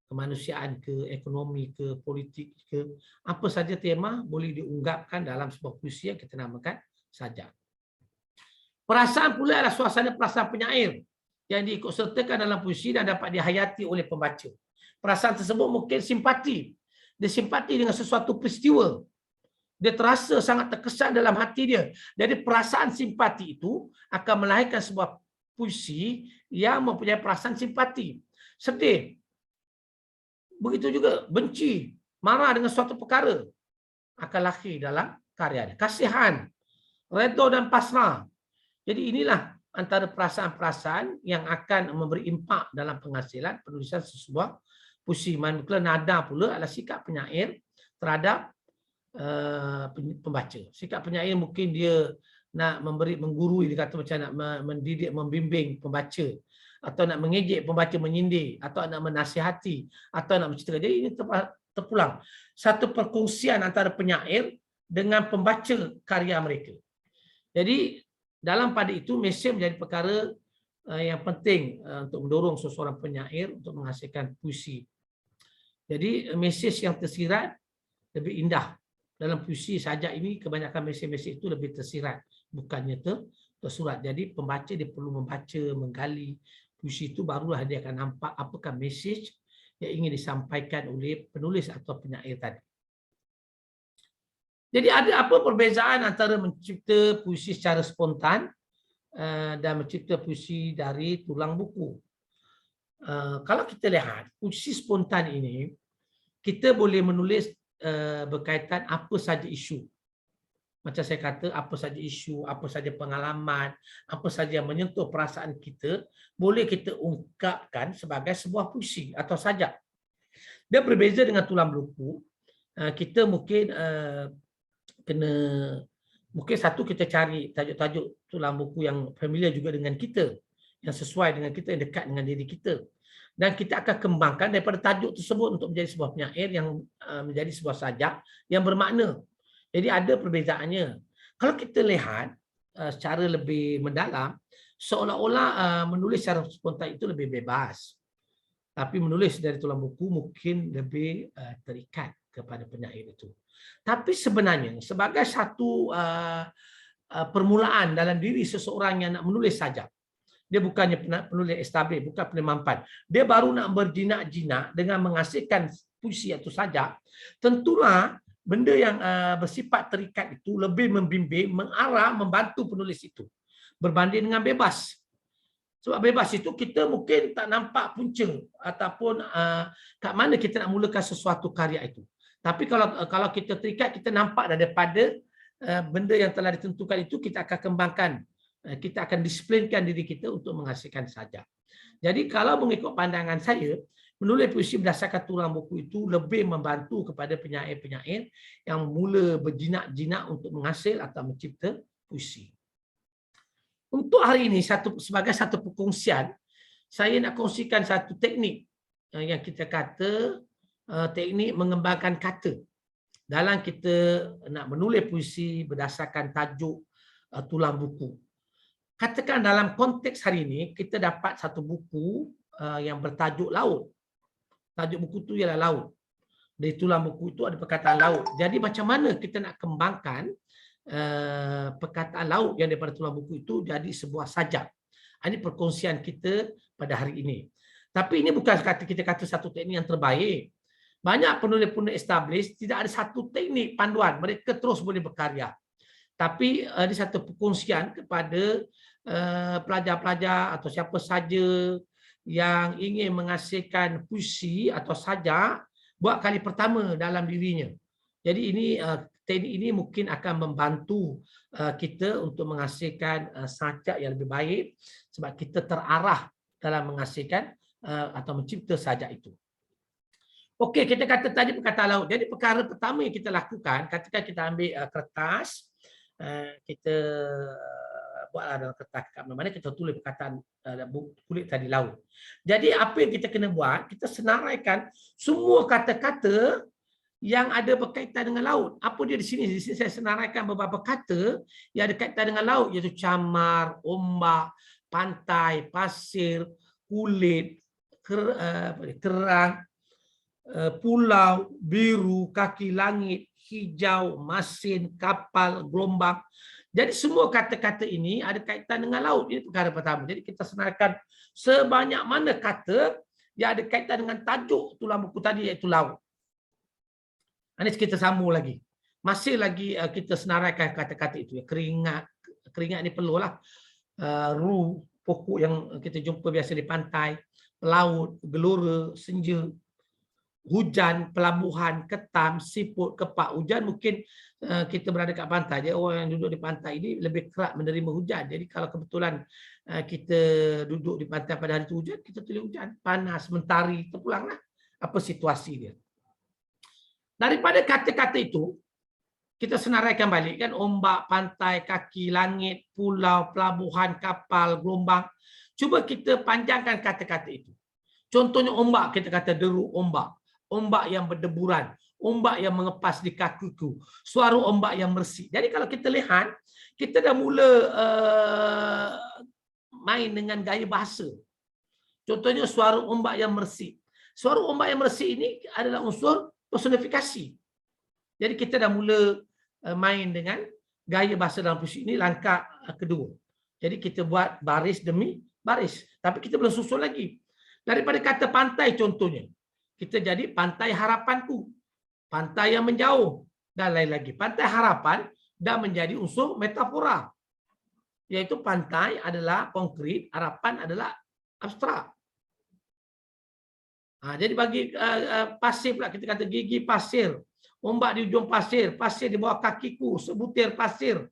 Kemanusiaan ke, ekonomi ke, politik ke. Apa saja tema boleh diunggapkan dalam sebuah puisi yang kita namakan sajak. Perasaan pula adalah suasana perasaan penyair yang diikutsertakan dalam puisi dan dapat dihayati oleh pembaca. Perasaan tersebut mungkin simpati. Dia simpati dengan sesuatu peristiwa. Dia terasa sangat terkesan dalam hati dia. Jadi perasaan simpati itu akan melahirkan sebuah puisi yang mempunyai perasaan simpati. Sedih. Begitu juga benci, marah dengan suatu perkara akan lahir dalam karya. Kasihan, redha dan pasrah. Jadi inilah antara perasaan-perasaan yang akan memberi impak dalam penghasilan penulisan sebuah puisi. Manakala nada pula adalah sikap penyair terhadap pembaca. Sikap penyair mungkin dia nak menggurui, dia kata macam nak mendidik, membimbing pembaca, atau nak mengejek pembaca, menyindir, atau nak menasihati, atau nak menceritakan. Jadi ini terpulang satu perkongsian antara penyair dengan pembaca karya mereka. Jadi dalam pada itu, mesej menjadi perkara yang penting untuk mendorong seseorang penyair untuk menghasilkan puisi. Jadi mesej yang tersirat lebih indah. Dalam puisi sajak ini, kebanyakan mesej-mesej itu lebih tersirat, bukannya tersurat. Jadi pembaca dia perlu membaca, menggali puisi itu, barulah dia akan nampak apakah mesej yang ingin disampaikan oleh penulis atau penyair tadi. Jadi ada apa perbezaan antara mencipta puisi secara spontan dan mencipta puisi dari tulang buku? Kalau kita lihat puisi spontan ini, kita boleh menulis berkaitan apa saja isu. Macam saya kata, apa saja isu, apa saja pengalaman, apa saja yang menyentuh perasaan kita, boleh kita ungkapkan sebagai sebuah puisi atau sajak. Dia berbeza dengan tulang buku. Kita mungkin mungkin satu, kita cari tajuk-tajuk tulang buku yang familiar juga dengan kita, yang sesuai dengan kita, yang dekat dengan diri kita. Dan kita akan kembangkan daripada tajuk tersebut untuk menjadi sebuah penyair yang menjadi sebuah sajak yang bermakna. Jadi ada perbezaannya. Kalau kita lihat secara lebih mendalam, seolah-olah menulis secara spontan itu lebih bebas. Tapi menulis dari tulang buku mungkin lebih terikat kepada penyair itu. Tapi sebenarnya sebagai satu permulaan dalam diri seseorang yang nak menulis sajak, dia bukannya penulis establis, bukan penulis mampan. Dia baru nak berjinak-jinak dengan menghasilkan puisi atau sajak. Tentulah benda yang bersifat terikat itu lebih membimbing, mengarah, membantu penulis itu berbanding dengan bebas. Sebab bebas itu kita mungkin tak nampak punca ataupun kat mana kita nak mulakan sesuatu karya itu. Tapi kalau kita terikat, kita nampak daripada benda yang telah ditentukan itu, kita akan kembangkan. Kita akan disiplinkan diri kita untuk menghasilkan sajak. Jadi kalau mengikut pandangan saya, menulis puisi berdasarkan tulang buku itu lebih membantu kepada penyair-penyair yang mula berjinak-jinak untuk menghasil atau mencipta puisi. Untuk hari ini, sebagai satu perkongsian, saya nak kongsikan satu teknik yang kita kata teknik mengembangkan kata. Dalam kita nak menulis puisi berdasarkan tajuk tulang buku. Katakan dalam konteks hari ini, kita dapat satu buku yang bertajuk Laut. Tajuk buku itu ialah Laut. Di tulang buku itu ada perkataan laut. Jadi macam mana kita nak kembangkan perkataan laut yang daripada tulang buku itu jadi sebuah sajak. Ini perkongsian kita pada hari ini. Tapi ini bukan kita kata satu teknik yang terbaik. Banyak penulis-penulis established tidak ada satu teknik panduan. Mereka terus boleh berkarya. Tapi ada satu perkongsian kepada pelajar-pelajar atau siapa saja yang ingin menghasilkan puisi atau sajak buat kali pertama dalam dirinya. Jadi ini teknik ini mungkin akan membantu kita untuk menghasilkan sajak yang lebih baik sebab kita terarah dalam menghasilkan atau mencipta sajak itu. Okey, kita kata tadi perkataan laut. Jadi perkara pertama yang kita lakukan, ketika kita ambil kertas, kita buatlah dalam kertas kat mana-mana, kita tulis perkataan kulit tadi laut. Jadi apa yang kita kena buat, kita senaraikan semua kata-kata yang ada berkaitan dengan laut. Apa dia di sini? Di sini saya senaraikan beberapa kata yang ada kaitan dengan laut, iaitu camar, ombak, pantai, pasir, kulit, kerang, pulau, biru, kaki langit, hijau, masin, kapal, gelombang. Jadi semua kata-kata ini ada kaitan dengan laut. Ini perkara pertama. Jadi kita senaraikan sebanyak mana kata yang ada kaitan dengan tajuk tulang buku tadi, iaitu laut. Ini kita sambung lagi. Masih lagi kita senaraikan kata-kata itu. Keringat. Keringat ini perlulah. Ru, pokok yang kita jumpa biasa di pantai. Laut, gelora, senja. Hujan, pelabuhan, ketam, siput, kepak. Hujan mungkin kita berada kat pantai. Jadi orang yang duduk di pantai ini lebih kerap menerima hujan. Jadi kalau kebetulan kita duduk di pantai pada hari itu hujan, kita tulis hujan. Panas, mentari, terpulanglah apa situasi dia. Daripada kata-kata itu, kita senaraikan balik kan, ombak, pantai, kaki, langit, pulau, pelabuhan, kapal, gelombang. Cuba kita panjangkan kata-kata itu. Contohnya ombak, kita kata deru ombak. Ombak yang berdeburan, ombak yang mengepas di kakiku, suara ombak yang mersik. Jadi kalau kita lihat, kita dah mula main dengan gaya bahasa. Contohnya suara ombak yang mersik. Suara ombak yang mersik ini adalah unsur personifikasi. Jadi kita dah mula main dengan gaya bahasa dalam puisi ini, langkah kedua. Jadi kita buat baris demi baris. Tapi kita belum susun lagi. Daripada kata pantai contohnya, kita jadi pantai harapanku, pantai yang menjauh, dan lain lagi. Pantai harapan dah menjadi unsur metafora. Iaitu pantai adalah konkret, harapan adalah abstrak. Jadi bagi pasir pula, kita kata gigi pasir, ombak di ujung pasir, pasir di bawah kakiku, sebutir pasir.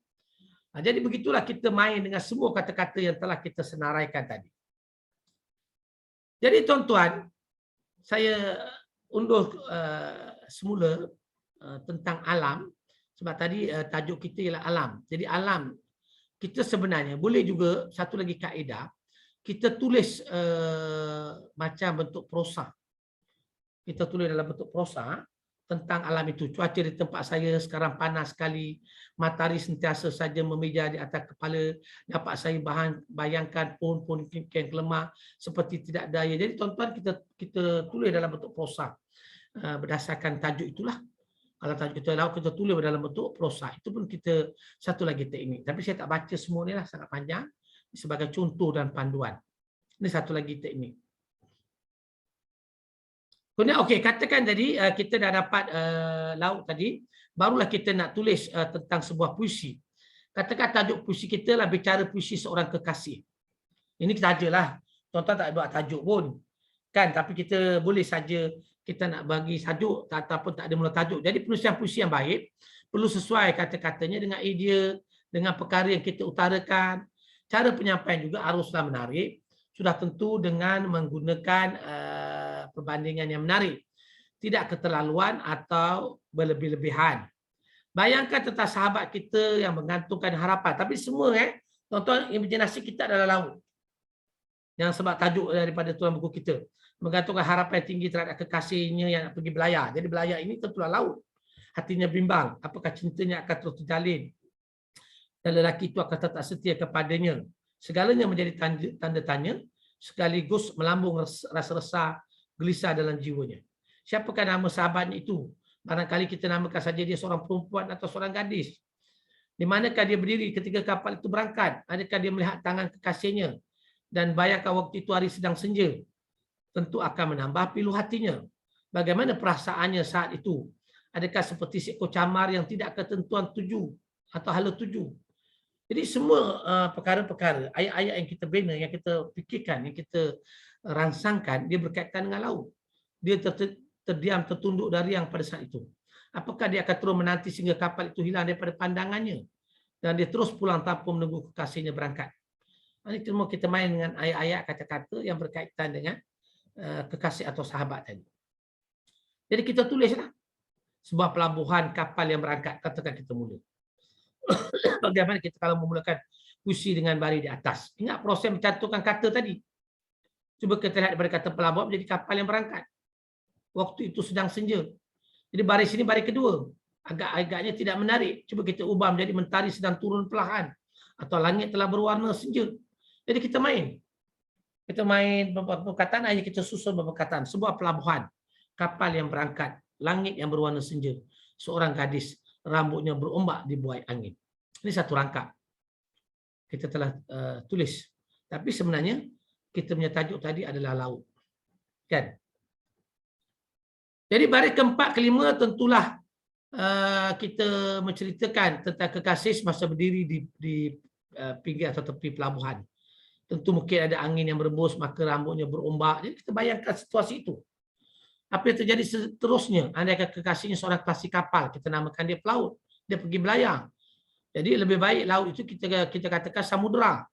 Jadi begitulah kita main dengan semua kata-kata yang telah kita senaraikan tadi. Jadi tuan-tuan, saya unduh semula tentang alam, sebab tadi tajuk kita ialah alam. Jadi alam, kita sebenarnya boleh juga, satu lagi kaedah, kita tulis macam bentuk prosa. Kita tulis dalam bentuk prosa tentang alam itu. Cuaca di tempat saya sekarang panas sekali, matahari sentiasa saja memejah di atas kepala, dapat saya bayangkan pohon-pohon yang lemah seperti tidak daya. Jadi tuan-tuan, kita tulis dalam bentuk prosa berdasarkan tajuk itulah. Kalau tajuk kita laut, kita tulis dalam bentuk prosa. Itu pun kita satu lagi teknik. Tapi saya tak baca semua ni lah, sangat panjang, sebagai contoh dan panduan. Ini satu lagi teknik. Kemudian, okey, katakan tadi kita dah dapat laut tadi, barulah kita nak tulis tentang sebuah puisi. Katakan tajuk puisi kita lah bicara puisi seorang kekasih. Ini sajalah, tuan-tuan tak buat tajuk pun, kan? Tapi kita boleh saja kita nak bagi tajuk ataupun tak ada mula tajuk. Jadi penulisan puisi yang baik perlu sesuai kata-katanya dengan idea, dengan perkara yang kita utarakan. Cara penyampaian juga haruslah menarik. Sudah tentu dengan menggunakan perbandingan yang menarik. Tidak keterlaluan atau berlebih-lebihan. Bayangkan tentang sahabat kita yang menggantungkan harapan. Tapi semua, tuan-tuan, imajinasi kita adalah laut. Yang sebab tajuk daripada tuan buku kita. Menggantungkan harapan tinggi terhadap kekasihnya yang nak pergi belayar. Jadi belayar ini tentulah laut. Hatinya bimbang. Apakah cintanya akan terus terjalin? Dan lelaki itu akan tetap setia kepadanya. Segalanya menjadi tanda tanya, sekaligus melambung rasa resah, gelisah dalam jiwanya. Siapakah nama sahabatnya itu? Barangkali kita namakan saja dia seorang perempuan atau seorang gadis. Di manakah dia berdiri ketika kapal itu berangkat? Adakah dia melihat tangan kekasihnya? Dan bayangkan waktu itu hari sedang senja. Tentu akan menambah pilu hatinya. Bagaimana perasaannya saat itu? Adakah seperti seekor camar yang tidak ketentuan tuju atau hala tuju? Jadi semua perkara-perkara, ayat-ayat yang kita bina, yang kita fikirkan, yang kita rangsangkan, dia berkaitan dengan laut. Dia terdiam, tertunduk dari yang pada saat itu. Apakah dia akan terus menanti sehingga kapal itu hilang daripada pandangannya dan dia terus pulang tanpa menunggu kekasihnya berangkat? Ini cuma kita main dengan ayat-ayat kata-kata yang berkaitan dengan kekasih atau sahabat tadi. Jadi kita tulislah sebuah pelabuhan kapal yang berangkat, katakan kita mula. Bagaimana kita kalau memulakan puisi dengan baris di atas? Ingat proses mencantumkan kata tadi. Cuba kita lihat daripada kata pelabuhan menjadi kapal yang berangkat. Waktu itu sedang senja. Jadi baris ini baris kedua. Agak-agaknya tidak menarik. Cuba kita ubah menjadi mentari sedang turun perlahan. Atau langit telah berwarna senja. Jadi kita main. Kita main beberapa perkataan, hanya kita susun beberapa perkataan. Sebuah pelabuhan. Kapal yang berangkat. Langit yang berwarna senja. Seorang gadis. Rambutnya berombak di buai angin. Ini satu rangkap. Kita telah tulis. Tapi sebenarnya kita punya tajuk tadi adalah laut. Kan? Jadi baris keempat, kelima tentulah kita menceritakan tentang kekasih semasa berdiri di pinggir atau tepi pelabuhan. Tentu mungkin ada angin yang berembus, maka rambutnya berombak. Jadi kita bayangkan situasi itu. Apa yang terjadi seterusnya? Andai kekasihnya seorang klasik kapal, kita namakan dia pelaut. Dia pergi belayar. Jadi lebih baik laut itu kita katakan samudera.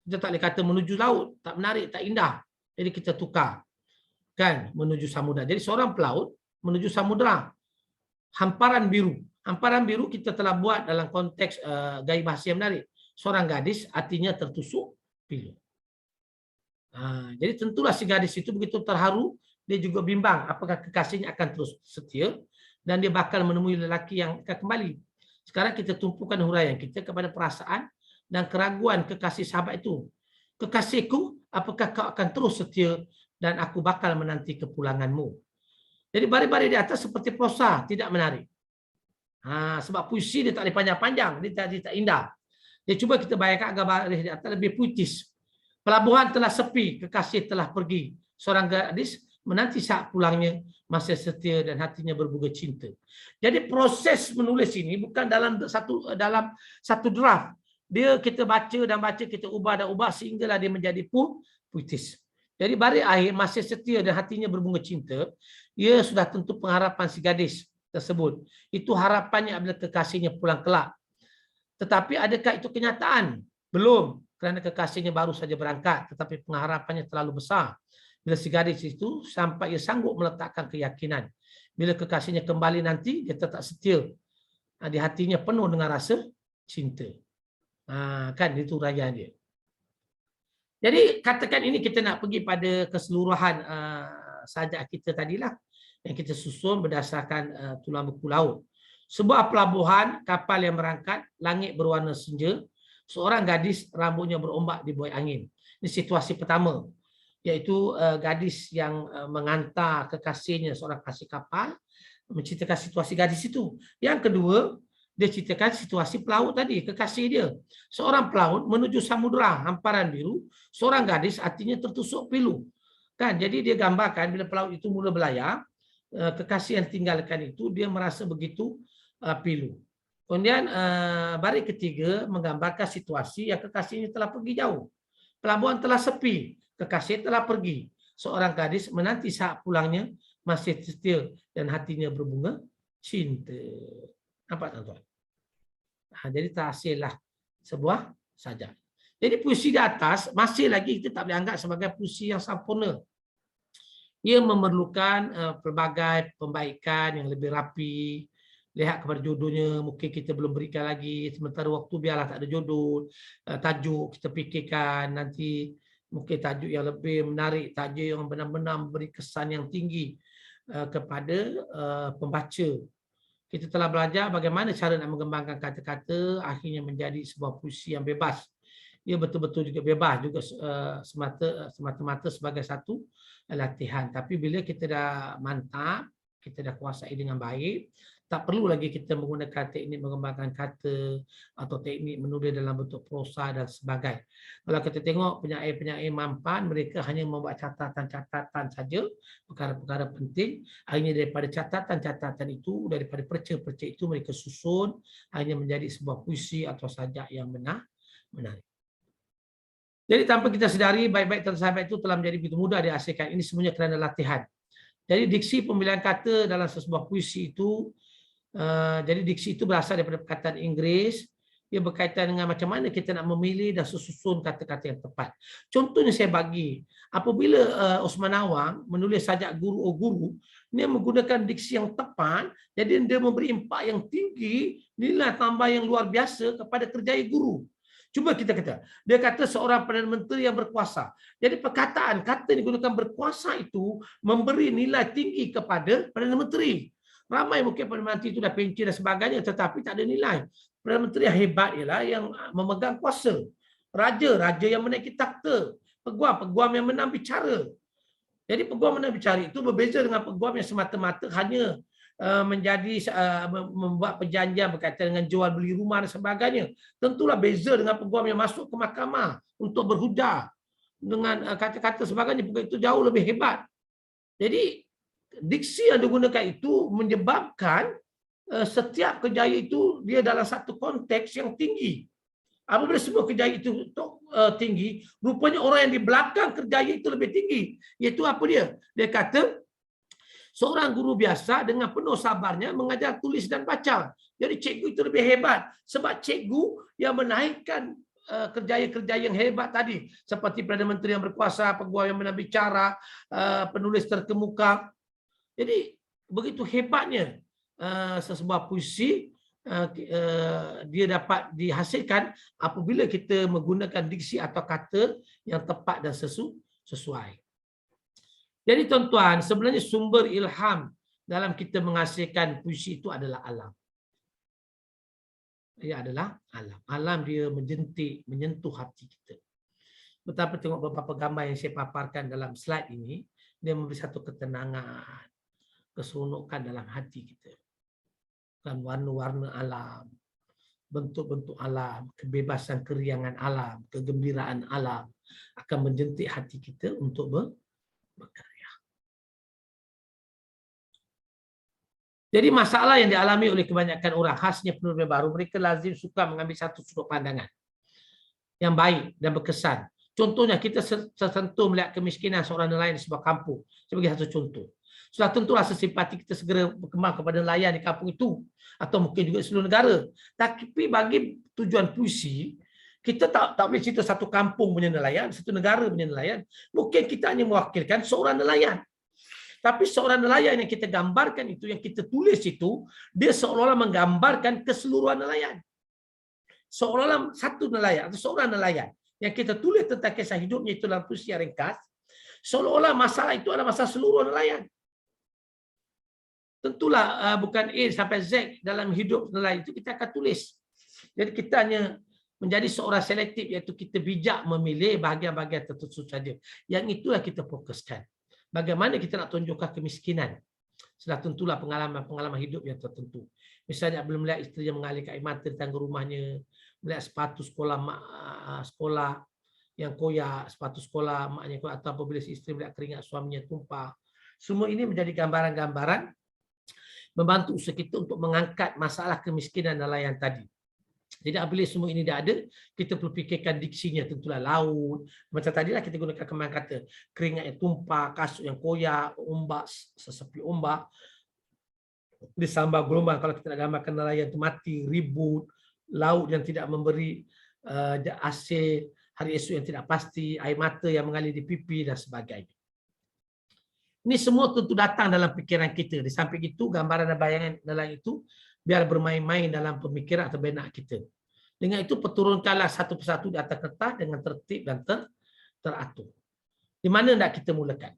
Kita tak boleh kata menuju laut, tak menarik, tak indah. Jadi kita tukar. Kan, menuju samudera. Jadi seorang pelaut menuju samudera. Hamparan biru. Hamparan biru kita telah buat dalam konteks gaya bahasa yang menarik. Seorang gadis artinya tertusuk pilu. Jadi tentulah si gadis itu begitu terharu, dia juga bimbang apakah kekasihnya akan terus setia dan dia bakal menemui lelaki yang akan kembali. Sekarang kita tumpukan huraian kita kepada perasaan dan keraguan kekasih sahabat itu. Kekasihku, apakah kau akan terus setia dan aku bakal menanti kepulanganmu. Jadi baris-baris di atas seperti prosa, tidak menarik. Sebab puisi dia tak boleh panjang-panjang, dia tak indah. Dia cuba kita bayangkan agar baris di atas lebih puitis. Pelabuhan telah sepi, kekasih telah pergi. Seorang gadis menanti saat pulangnya, masih setia dan hatinya berbunga cinta. Jadi proses menulis ini bukan dalam satu draft. Dia kita baca dan baca, kita ubah dan ubah sehinggalah dia menjadi puitis. Jadi baris akhir masih setia dan hatinya berbunga cinta, ia sudah tentu pengharapan si gadis tersebut. Itu harapannya apabila kekasihnya pulang kelak. Tetapi adakah itu kenyataan? Belum, kerana kekasihnya baru saja berangkat, tetapi pengharapannya terlalu besar. Bila si gadis itu sampai ia sanggup meletakkan keyakinan. Bila kekasihnya kembali nanti, dia tetap setia. Di hatinya penuh dengan rasa cinta. Kan itu raya dia. Jadi katakan ini kita nak pergi pada keseluruhan sajak kita tadilah yang kita susun berdasarkan tulang buku laut. Sebuah pelabuhan, kapal yang berangkat, langit berwarna senja, seorang gadis rambutnya berombak di buai angin. Ini situasi pertama, iaitu gadis yang mengantar kekasihnya, seorang kasih kapal, menceritakan situasi gadis itu. Yang kedua, dia ceritakan situasi pelaut tadi, kekasih dia. Seorang pelaut menuju samudera, hamparan biru, seorang gadis artinya tertusuk pilu. Kan? Jadi dia gambarkan bila pelaut itu mula belayar, kekasih yang tinggalkan itu dia merasa begitu pilu. Kemudian baris ketiga menggambarkan situasi yang kekasihnya telah pergi jauh. Pelabuhan telah sepi, kekasih telah pergi. Seorang gadis menanti saat pulangnya masih setia dan hatinya berbunga cinta. Nampak tuan-tuan? Jadi terhasillah sebuah sajak. Jadi puisi di atas masih lagi kita tak boleh anggap sebagai puisi yang sempurna. Ia memerlukan pelbagai pembaikan yang lebih rapi. Lihat kepada jodohnya, mungkin kita belum berikan lagi. Sementara waktu biarlah tak ada jodoh. Tajuk kita fikirkan nanti mungkin tajuk yang lebih menarik, tajuk yang benar-benar memberi kesan yang tinggi kepada pembaca. Kita telah belajar bagaimana cara nak mengembangkan kata-kata akhirnya menjadi sebuah puisi yang bebas. Ia betul-betul juga bebas juga semata-mata sebagai satu latihan. Tapi bila kita dah mantap, kita dah kuasai dengan baik, tak perlu lagi kita menggunakan teknik mengembangkan kata atau teknik menulis dalam bentuk prosa dan sebagainya. Kalau kita tengok penyair-penyair mampan, mereka hanya membuat catatan-catatan saja, perkara-perkara penting. Akhirnya daripada catatan-catatan itu, daripada perca-perca itu mereka susun hanya menjadi sebuah puisi atau sajak yang menarik. Jadi tanpa kita sedari, baik-baik tersahabat itu telah menjadi begitu mudah dihasilkan. Ini semuanya kerana latihan. Jadi diksi pemilihan kata dalam sebuah puisi itu Jadi diksi itu berasal daripada perkataan Inggeris. Ia berkaitan dengan macam mana kita nak memilih dan susun kata-kata yang tepat. Contohnya saya bagi, apabila Osman Awang menulis sajak guru oh guru, dia menggunakan diksi yang tepat, jadi dia memberi impak yang tinggi, nilai tambah yang luar biasa kepada kerjaya guru. Cuba kita kata, dia kata seorang Perdana Menteri yang berkuasa. Jadi perkataan kata yang digunakan berkuasa itu memberi nilai tinggi kepada Perdana Menteri. Ramai mungkin Perdana Menteri itu dah penci dan sebagainya, tetapi tak ada nilai. Perdana Menteri yang hebat ialah yang memegang kuasa. Raja yang menaiki takhta. Peguam yang menang bicara. Jadi peguam menang bicara itu berbeza dengan peguam yang semata-mata hanya membuat perjanjian berkaitan dengan jual beli rumah dan sebagainya. Tentulah beza dengan peguam yang masuk ke mahkamah untuk berhujah dengan kata-kata sebagainya. Peguam itu jauh lebih hebat. Jadi diksi yang digunakan itu menyebabkan setiap kerjaya itu dia dalam satu konteks yang tinggi. Apabila semua kerjaya itu tinggi, rupanya orang yang di belakang kerjaya itu lebih tinggi. Iaitu apa dia? Dia kata, seorang guru biasa dengan penuh sabarnya mengajar tulis dan baca. Jadi cikgu itu lebih hebat. Sebab cikgu yang menaikkan kerjaya-kerjaya yang hebat tadi. Seperti Perdana Menteri yang berkuasa, peguam yang menang bicara, penulis terkemuka. Jadi begitu hebatnya sebuah puisi dia dapat dihasilkan apabila kita menggunakan diksi atau kata yang tepat dan sesuai. Jadi tuan-tuan, sebenarnya sumber ilham dalam kita menghasilkan puisi itu adalah alam. Ia adalah alam. Alam dia menyentuh hati kita. Betapa tengok beberapa gambar yang saya paparkan dalam slide ini, dia memberi satu ketenangan, keseronokan dalam hati kita. Dan warna-warna alam, bentuk-bentuk alam, kebebasan keriangan alam, kegembiraan alam akan menjentik hati kita untuk berkarya. Jadi masalah yang dialami oleh kebanyakan orang, khasnya penulis baru, mereka lazim suka mengambil satu sudut pandangan yang baik dan berkesan. Contohnya kita tersentuh melihat kemiskinan seorang nelayan di sebuah kampung sebagai satu contoh. Sudah tentu rasa simpati kita segera berkembang kepada nelayan di kampung itu atau mungkin juga seluruh negara. Tapi bagi tujuan puisi, kita tak boleh cerita satu kampung punya nelayan, satu negara punya nelayan. Mungkin kita hanya mewakilkan seorang nelayan. Tapi seorang nelayan yang kita gambarkan itu, yang kita tulis itu, dia seolah-olah menggambarkan keseluruhan nelayan. Seolah-olah satu nelayan atau seorang nelayan yang kita tulis tentang kisah hidupnya itu dalam puisi yang ringkas, seolah-olah masalah itu adalah masalah seluruh nelayan. Tentulah bukan A sampai Z dalam hidup nelayan itu kita akan tulis. Jadi kita hanya menjadi seorang selektif, iaitu kita bijak memilih bahagian-bahagian tertentu saja. Yang itulah kita fokuskan. Bagaimana kita nak tunjukkan kemiskinan. Sudah tentulah pengalaman hidup yang tertentu. Misalnya belum melihat isteri yang mengalirkan air mata di tangga rumahnya, melihat sepatu sekolah yang koyak, sepatu sekolah maknya koyak, atau apabila si isteri melihat keringat suaminya tumpah. Semua ini menjadi gambaran-gambaran membantu usaha kita untuk mengangkat masalah kemiskinan nelayan tadi. Jadi apabila semua ini dah ada, kita perlu fikirkan diksinya, tentulah laut. Macam tadilah kita gunakan kembang kata, keringat yang tumpah, kasut yang koyak, ombak, sesepi ombak, disambar gelombang. Kalau kita nak gambarkan nelayan itu mati, ribut, laut yang tidak memberi hasil, hari esok yang tidak pasti, air mata yang mengalir di pipi dan sebagainya. Ini semua tentu datang dalam fikiran kita. Di samping itu, gambaran dan bayangan nelayan itu biar bermain-main dalam pemikiran atau benak kita. Dengan itu, perturunkanlah satu persatu di atas kertas dengan tertib dan teratur. Di mana hendak kita mulakan?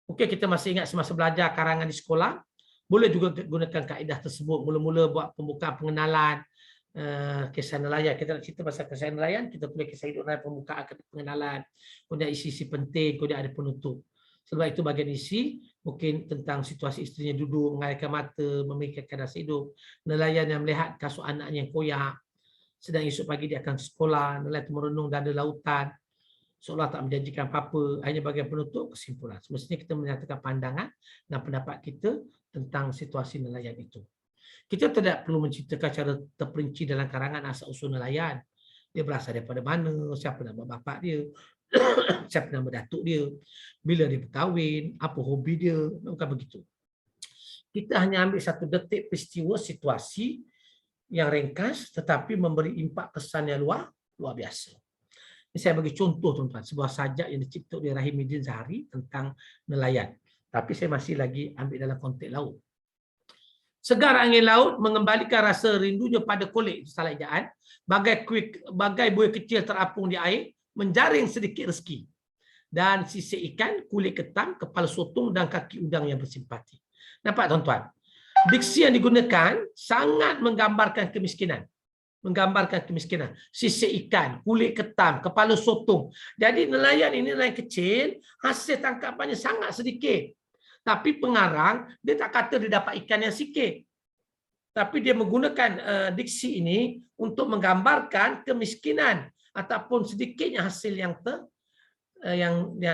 Mungkin kita masih ingat semasa belajar karangan di sekolah, boleh juga gunakan kaedah tersebut. Mula-mula buat pembukaan pengenalan, kisah nelayan. Kita nak cerita pasal kisah nelayan, kita tulis kisah hidup nelayan, pembukaan pengenalan, kemudian isi-isi penting, kemudian ada penutup. Sebab itu bagian isi mungkin tentang situasi istrinya duduk, mengalirkan mata, memikirkan rasa hidup. Nelayan yang melihat kasut anaknya yang koyak, sedang esok pagi dia akan sekolah, nelayan itu merenung dada lautan, seolah tak menjanjikan apa-apa. Hanya bagian penutup, kesimpulan. Semestinya kita menyatakan pandangan dan pendapat kita tentang situasi nelayan itu. Kita tidak perlu menceritakan cara terperinci dalam karangan asal-usul nelayan. Dia berasal daripada mana, siapa nama bapak dia, siapa nama datuk dia, bila dia berkahwin, apa hobi dia, bukan begitu. Kita hanya ambil satu detik peristiwa situasi yang ringkas tetapi memberi impak kesan yang luar biasa. Ini saya bagi contoh tuan-tuan, sebuah sajak yang dicipta oleh Rahimuddin Zahari tentang nelayan. Tapi saya masih lagi ambil dalam konteks laut. Segar angin laut mengembalikan rasa rindunya pada kulit, salah ejaan, bagai buih kecil terapung di air, menjaring sedikit rezeki. Dan sisik ikan, kulit ketam, kepala sotong dan kaki udang yang bersimpati. Nampak tuan-tuan? Diksi yang digunakan sangat menggambarkan kemiskinan. Sisik ikan, kulit ketam, kepala sotong. Jadi nelayan ini nelayan kecil, hasil tangkapannya sangat sedikit. Tapi pengarang, dia tak kata dia dapat ikan yang sikit. Tapi dia menggunakan diksi ini untuk menggambarkan kemiskinan ataupun sedikitnya hasil yang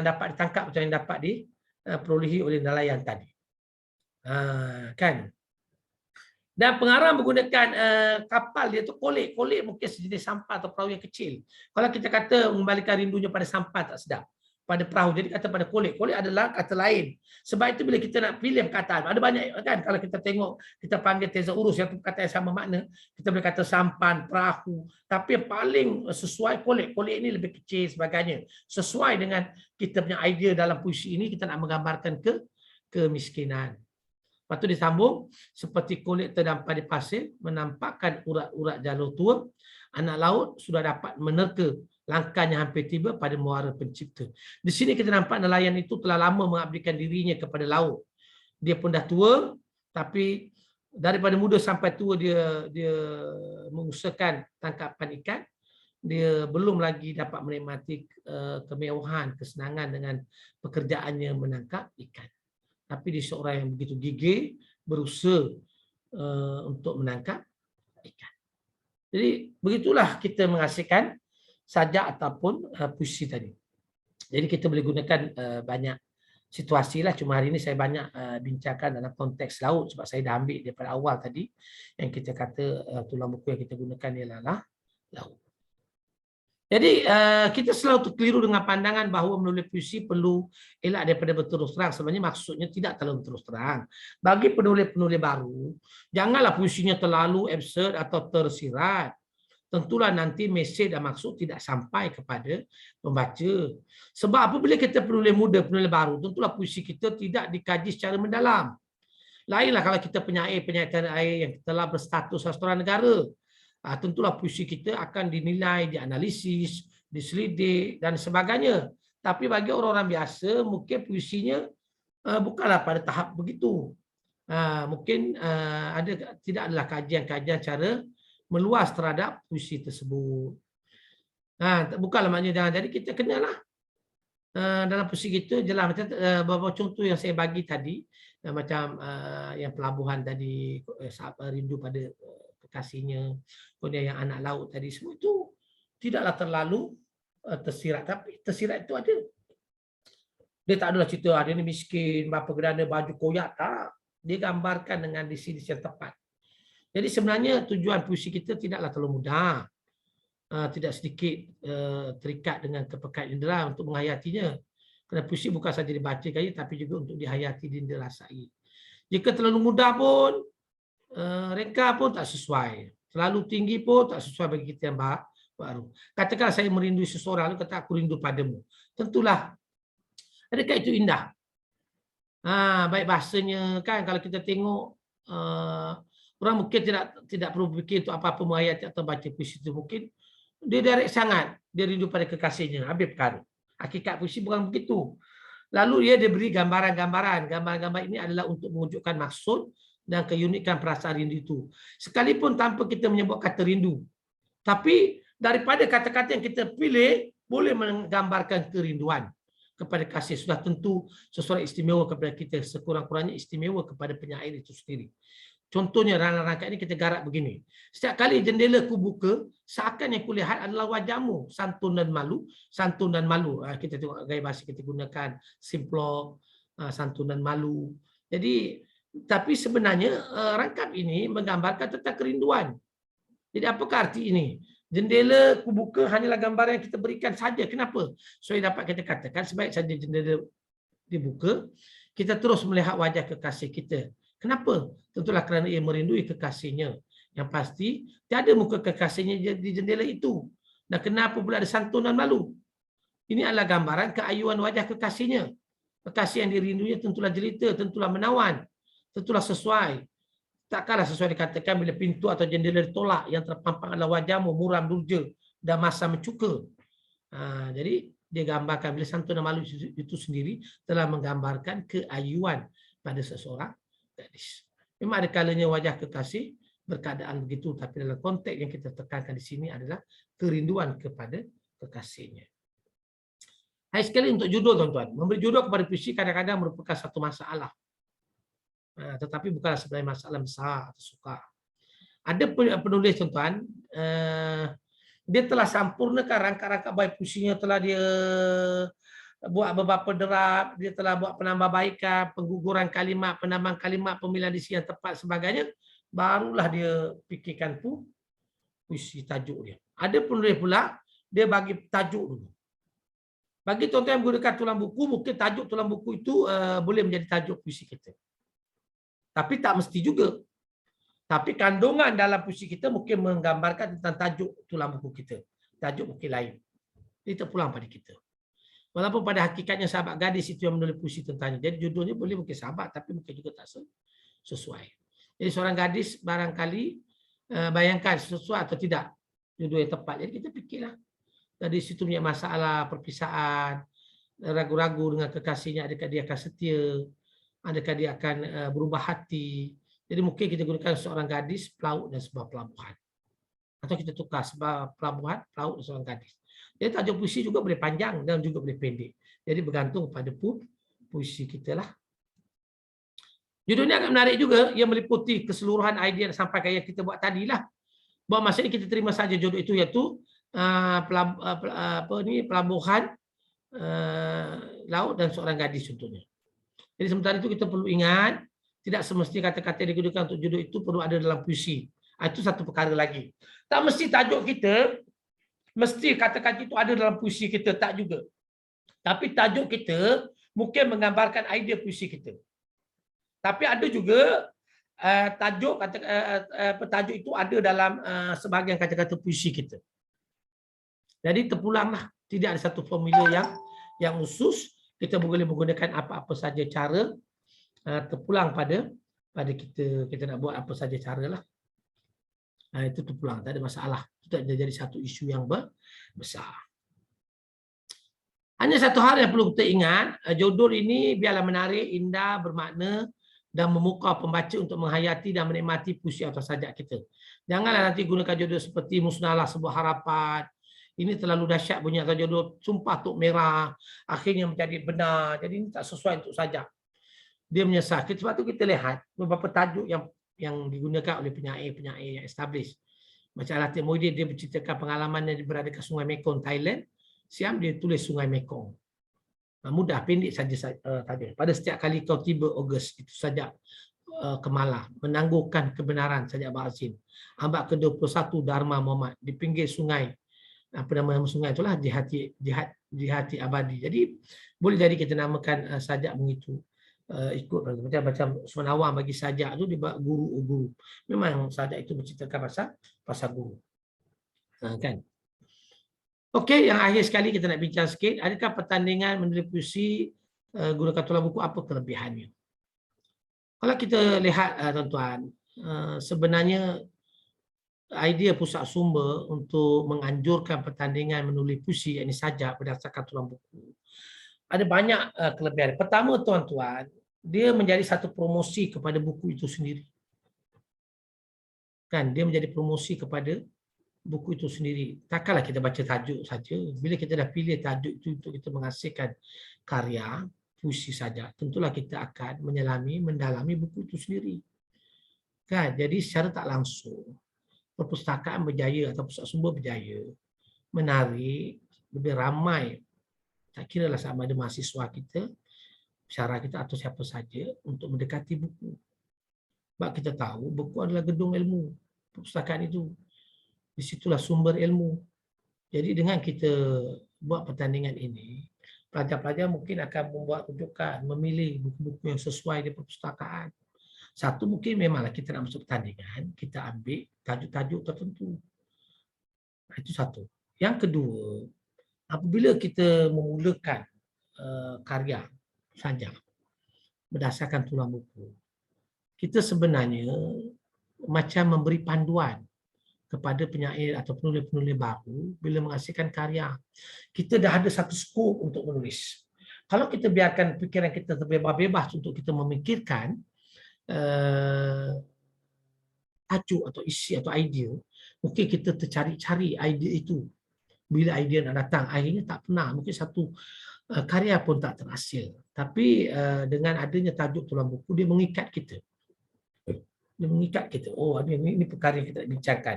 dapat ditangkap atau yang dapat diperolehi oleh nelayan tadi. Kan? Dan pengarang menggunakan kapal dia tu kolik. Kolik mungkin sejenis sampah atau perahu yang kecil. Kalau kita kata mengembalikan rindunya pada sampah tak sedap. Pada perahu, jadi kata pada kolik. Kolik adalah kata lain. Sebab itu bila kita nak pilih perkataan, ada banyak kan, kalau kita tengok, kita panggil tesaurus yang perkataan yang sama makna, kita boleh kata sampan, perahu, tapi yang paling sesuai kolik. Kolik ini lebih kecil sebagainya. Sesuai dengan kita punya idea dalam puisi ini, kita nak menggambarkan kemiskinan. Lepas tu disambung, seperti kulit terdampar di pasir, menampakkan urat-urat jalur tua, anak laut sudah dapat menerka langkahnya hampir tiba pada muara pencipta. Di sini kita nampak nelayan itu telah lama mengabdikan dirinya kepada laut. Dia pun dah tua, tapi daripada muda sampai tua dia mengusahakan tangkapan ikan. Dia belum lagi dapat menikmati kemewahan, kesenangan dengan pekerjaannya menangkap ikan. Tapi dia seorang yang begitu gigih, berusaha untuk menangkap ikan. Jadi begitulah kita mengasihkan sajak ataupun puisi tadi. Jadi kita boleh gunakan banyak situasi lah. Cuma hari ini saya banyak bincangkan dalam konteks laut sebab saya dah ambil daripada awal tadi yang kita kata tulang buku yang kita gunakan ialah laut. Jadi kita selalu terkeliru dengan pandangan bahawa menulis puisi perlu elak daripada berterus terang. Sebenarnya maksudnya tidak terlalu terus terang. Bagi penulis-penulis baru, janganlah puisinya terlalu absurd atau tersirat. Tentulah nanti mesej dan maksud tidak sampai kepada pembaca. Sebab apabila kita penulis muda, penulis baru, tentulah puisi kita tidak dikaji secara mendalam. Lainlah kalau kita penyair tanah air yang telah berstatus sastra negara. Tentulah puisi kita akan dinilai, dianalisis, diselidik dan sebagainya. Tapi bagi orang-orang biasa, mungkin puisinya bukanlah pada tahap begitu. Mungkin tidak adalah kajian-kajian cara meluas terhadap puisi tersebut. Bukanlah maknanya. Jadi kita kenalah dalam puisi kita jelas macam beberapa contoh yang saya bagi tadi, macam yang pelabuhan tadi, rindu pada kekasihnya, kemudian yang anak laut tadi, semua itu tidaklah terlalu tersirat. Tapi tersirat itu ada. Dia tak adalah cerita dia ni miskin, bapa gerana, baju koyak, tak. Dia gambarkan dengan disi-disi yang tepat. Jadi sebenarnya tujuan puisi kita tidaklah terlalu mudah. Tidak sedikit terikat dengan kepekaan indera untuk menghayatinya. Kerana puisi bukan saja dibaca saja, tapi juga untuk dihayati, dirasai. Jika terlalu mudah pun, reka pun tak sesuai. Terlalu tinggi pun tak sesuai bagi kita yang baru. Katakan saya merindui seseorang, lalu kata aku rindu padamu. Tentulah, adakah itu indah? Baik bahasanya kan, kalau kita tengok orang mungkin tidak perlu fikir untuk apa-apa menghayati atau baca puisi itu. Mungkin dia direct sangat, dia rindu pada kekasihnya, habis perkara. Hakikat puisi bukan begitu. Lalu dia diberi gambaran-gambaran. Gambar-gambar ini adalah untuk menunjukkan maksud dan keunikan perasaan rindu itu. Sekalipun tanpa kita menyebut kata rindu. Tapi daripada kata-kata yang kita pilih, boleh menggambarkan kerinduan kepada kasih. Sudah tentu sesuatu istimewa kepada kita, sekurang-kurangnya istimewa kepada penyair itu sendiri. Contohnya rangka ini kita garap begini. Setiap kali jendela ku buka, seakan yang kulihat adalah wajahmu, santun dan malu. Santun dan malu. Kita tengok gaya bahasa kita gunakan, simplok, santun dan malu. Jadi, tapi sebenarnya rangkap ini menggambarkan tentang kerinduan. Jadi apakah arti ini? Jendela ku buka hanyalah gambaran yang kita berikan saja. Kenapa? So dapat kita katakan sebaik saja jendela dibuka, kita terus melihat wajah kekasih kita. Kenapa? Tentulah kerana ia merindui kekasihnya. Yang pasti, tiada muka kekasihnya di jendela itu. Dan kenapa pula ada santunan malu? Ini adalah gambaran keayuan wajah kekasihnya. Kekasih yang dirinduinya tentulah jelita, tentulah menawan, tentulah sesuai. Takkanlah sesuai dikatakan bila pintu atau jendela ditolak, yang terpampang adalah wajahmu muram durja dan masa mencuka. Jadi dia gambarkan bila santunan malu itu sendiri telah menggambarkan keayuan pada seseorang gadis. Memang ada kalanya wajah kekasih berkeadaan begitu, tapi dalam konteks yang kita tekankan di sini adalah kerinduan kepada kekasihnya. Hai sekali untuk judul tuan-tuan. Memberi judul kepada puisi kadang-kadang merupakan satu masalah. Tetapi bukanlah sebenarnya masalah besar atau sukar. Ada penulis tuan-tuan, dia telah sempurnakan rangka-rangka baik puisinya, telah dia buat beberapa derap, dia telah buat penambahbaikan, pengguguran kalimat, penambahan kalimat, pemilihan diksi yang tepat sebagainya, barulah dia fikirkan puisi tajuk dia. Ada penulis pula, dia bagi tajuk dulu. Bagi tuan-tuan yang menggunakan tulang buku, mungkin tajuk tulang buku itu boleh menjadi tajuk puisi kita. Tapi tak mesti juga. Tapi kandungan dalam puisi kita mungkin menggambarkan tentang tajuk tulang buku kita. Tajuk mungkin lain. Ini terpulang pada kita. Walaupun pada hakikatnya sahabat gadis itu yang menulis puisi tentangnya. Jadi judulnya boleh mungkin sahabat, tapi mungkin juga tak sesuai. Jadi seorang gadis barangkali bayangkan sesuai atau tidak judul yang tepat. Jadi kita fikirlah. Dari situ punya masalah perpisahan, ragu-ragu dengan kekasihnya, adakah dia akan setia, adakah dia akan berubah hati. Jadi mungkin kita gunakan seorang gadis, pelaut dan sebuah pelabuhan. Atau kita tukar sebuah pelabuhan, pelaut dan seorang gadis. Jadi tajuk puisi juga boleh panjang dan juga boleh pendek. Jadi bergantung pada puisi kita lah. Judulnya agak menarik juga, ia meliputi keseluruhan idea sampai kayak kita buat tadi lah. Bahawa maksudnya kita terima saja judul itu, iaitu pelabuhan, laut dan seorang gadis contohnya. Jadi sementara itu kita perlu ingat, tidak semestinya kata-kata yang digunakan untuk judul itu perlu ada dalam puisi. Itu satu perkara lagi. Tak mesti tajuk kita, mesti kata-kata itu ada dalam puisi kita, tak juga. Tapi tajuk kita mungkin menggambarkan idea puisi kita. Tapi ada juga tajuk itu ada dalam sebahagian kata-kata puisi kita. Jadi terpulanglah, tidak ada satu formula yang khusus. Kita boleh menggunakan apa-apa saja cara, terpulang pada kita nak buat apa saja caralah. Itu terpulang, tak ada masalah. Itu tak jadi satu isu yang besar. Hanya satu hal yang perlu kita ingat, judul ini biarlah menarik, indah, bermakna dan memukau pembaca untuk menghayati dan menikmati puisi atau sajak kita. Janganlah nanti gunakan judul seperti Musnahlah Sebuah Harapan. Ini terlalu dahsyat bunyi atau judul Sumpah Tok Merah, akhirnya menjadi benar. Jadi ini tak sesuai untuk sajak. Dia menyesal. Sebab itu kita lihat beberapa tajuk yang digunakan oleh penyair-penyair yang established. Macam Alatin Muhyiddin, dia berceritakan pengalamannya berada ke Sungai Mekong, Thailand. Siam dia tulis Sungai Mekong. Mudah, pendek saja tadi. Pada setiap kali kau tiba Ogos, itu sajak Kemalah, menangguhkan kebenaran sajak Ba'azin. Abad ke-21 Dharma Muhammad di pinggir sungai. Apa nama sungai itulah Jihati Abadi. Jadi boleh jadi kita namakan sajak begitu. Ikut macam Sumanawang bagi sajak tu dia guru. Memang sajak itu menceritakan pasal guru. Kan? Okey, yang akhir sekali kita nak bincang sikit, adakah pertandingan menulis puisi gunakan tulang buku, apa kelebihannya? Kalau kita lihat tuan-tuan, sebenarnya idea pusat sumber untuk menganjurkan pertandingan menulis puisi, yakni sajak berdasarkan tulang buku, ada banyak kelebihan. Pertama tuan-tuan, dia menjadi satu promosi kepada buku itu sendiri. Kan, dia menjadi promosi kepada buku itu sendiri. Takkanlah kita baca tajuk saja. Bila kita dah pilih tajuk itu untuk kita menghasilkan karya puisi saja, tentulah kita akan menyelami, mendalami buku itu sendiri. Kan, jadi secara tak langsung perpustakaan berjaya atau pusat sumber berjaya menarik lebih ramai, tak kira lah sama ada mahasiswa kita, syarah kita atau siapa saja untuk mendekati buku. Sebab kita tahu buku adalah gedung ilmu, perpustakaan itu. Di situlah sumber ilmu. Jadi dengan kita buat pertandingan ini, pelajar-pelajar mungkin akan membuat rujukan, memilih buku-buku yang sesuai di perpustakaan. Satu, mungkin memanglah kita nak masuk pertandingan, kita ambil tajuk-tajuk tertentu. Itu satu. Yang kedua, apabila kita memulakan karya saja berdasarkan tulang buku, kita sebenarnya macam memberi panduan kepada penyair atau penulis-penulis baru bila menghasilkan karya. Kita dah ada satu skop untuk menulis. Kalau kita biarkan fikiran kita terbebas-bebas untuk kita memikirkan tajuk atau isi atau idea, mungkin kita tercari-cari idea itu. Bila idea nak datang, akhirnya tak pernah. Mungkin satu karya pun tak terhasil. Tapi dengan adanya tajuk tulang buku, dia mengikat kita. Dia mengikat kita. Oh, ini perkara yang kita nak bincangkan.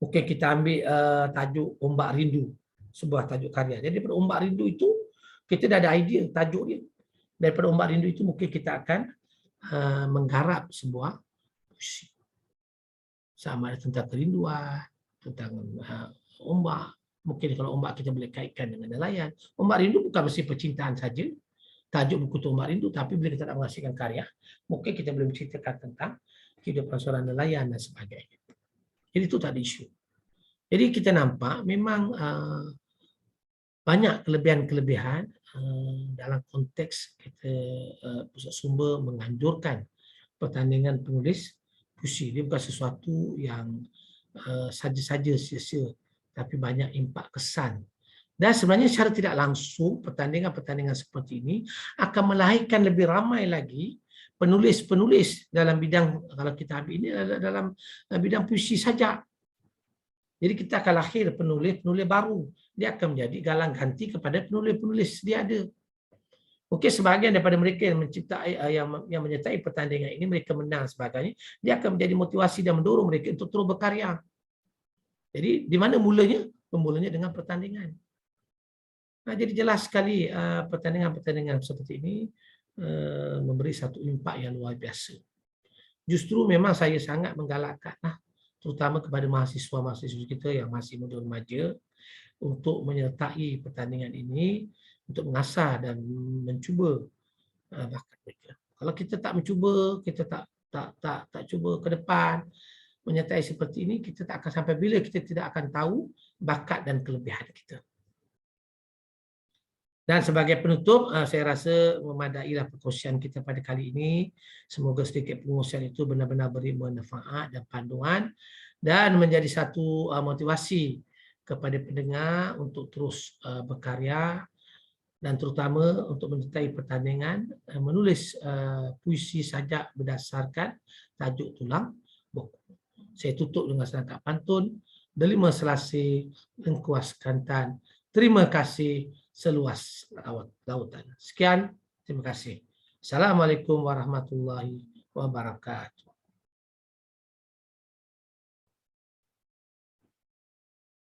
Mungkin kita ambil tajuk Ombak Rindu, sebuah tajuk karya. Jadi daripada Ombak Rindu itu, kita dah ada idea tajuk dia. Daripada Ombak Rindu itu, mungkin kita akan menggarap sebuah puisi. Sama ada tentang kerinduan, tentang ombak. Mungkin kalau ombak kita boleh kaitkan dengan nelayan. Ombak Rindu bukan mesti percintaan saja. Tajuk buku itu Ombak Rindu, tapi bila kita nak menghasilkan karya, mungkin kita boleh menceritakan tentang kehidupan seorang nelayan dan sebagainya. Jadi itu tak ada isu. Jadi kita nampak memang banyak kelebihan-kelebihan dalam konteks kita Pusat Sumber menganjurkan pertandingan penulis puisi. Dia bukan sesuatu yang saja-saja sia-sia, tapi banyak impak kesan. Dan sebenarnya secara tidak langsung pertandingan-pertandingan seperti ini akan melahirkan lebih ramai lagi penulis-penulis dalam bidang, kalau kita ambil ini dalam bidang puisi saja. Jadi kita akan lahir penulis-penulis baru. Dia akan menjadi galang ganti kepada penulis-penulis dia ada. Mungkin sebahagian daripada mereka yang menciptai yang menyertai pertandingan ini, mereka menang sebagainya, dia akan menjadi motivasi dan mendorong mereka untuk terus berkarya. Jadi di mana mulanya? Memulanya dengan pertandingan. Nah, jadi jelas sekali pertandingan-pertandingan seperti ini memberi satu impak yang luar biasa. Justru memang saya sangat menggalakkan, terutama kepada mahasiswa-mahasiswa kita yang masih muda remaja, untuk menyertai pertandingan ini, untuk mengasah dan mencuba bakat mereka. Kalau kita tak mencuba, kita tak cuba ke depan menyertai seperti ini, kita tak akan sampai bila kita tidak akan tahu bakat dan kelebihan kita. Dan sebagai penutup, saya rasa memadailah perkongsian kita pada kali ini. Semoga sedikit perkongsian itu benar-benar beri manfaat dan panduan dan menjadi satu motivasi kepada pendengar untuk terus berkarya, dan terutama untuk menyertai pertandingan menulis puisi sajak berdasarkan tajuk tulang buku. Saya tutup dengan serangkap pantun. Delima Selasih, Lengkuas Kelantan. Terima kasih seluas lautan. Sekian, terima kasih. Assalamualaikum warahmatullahi wabarakatuh.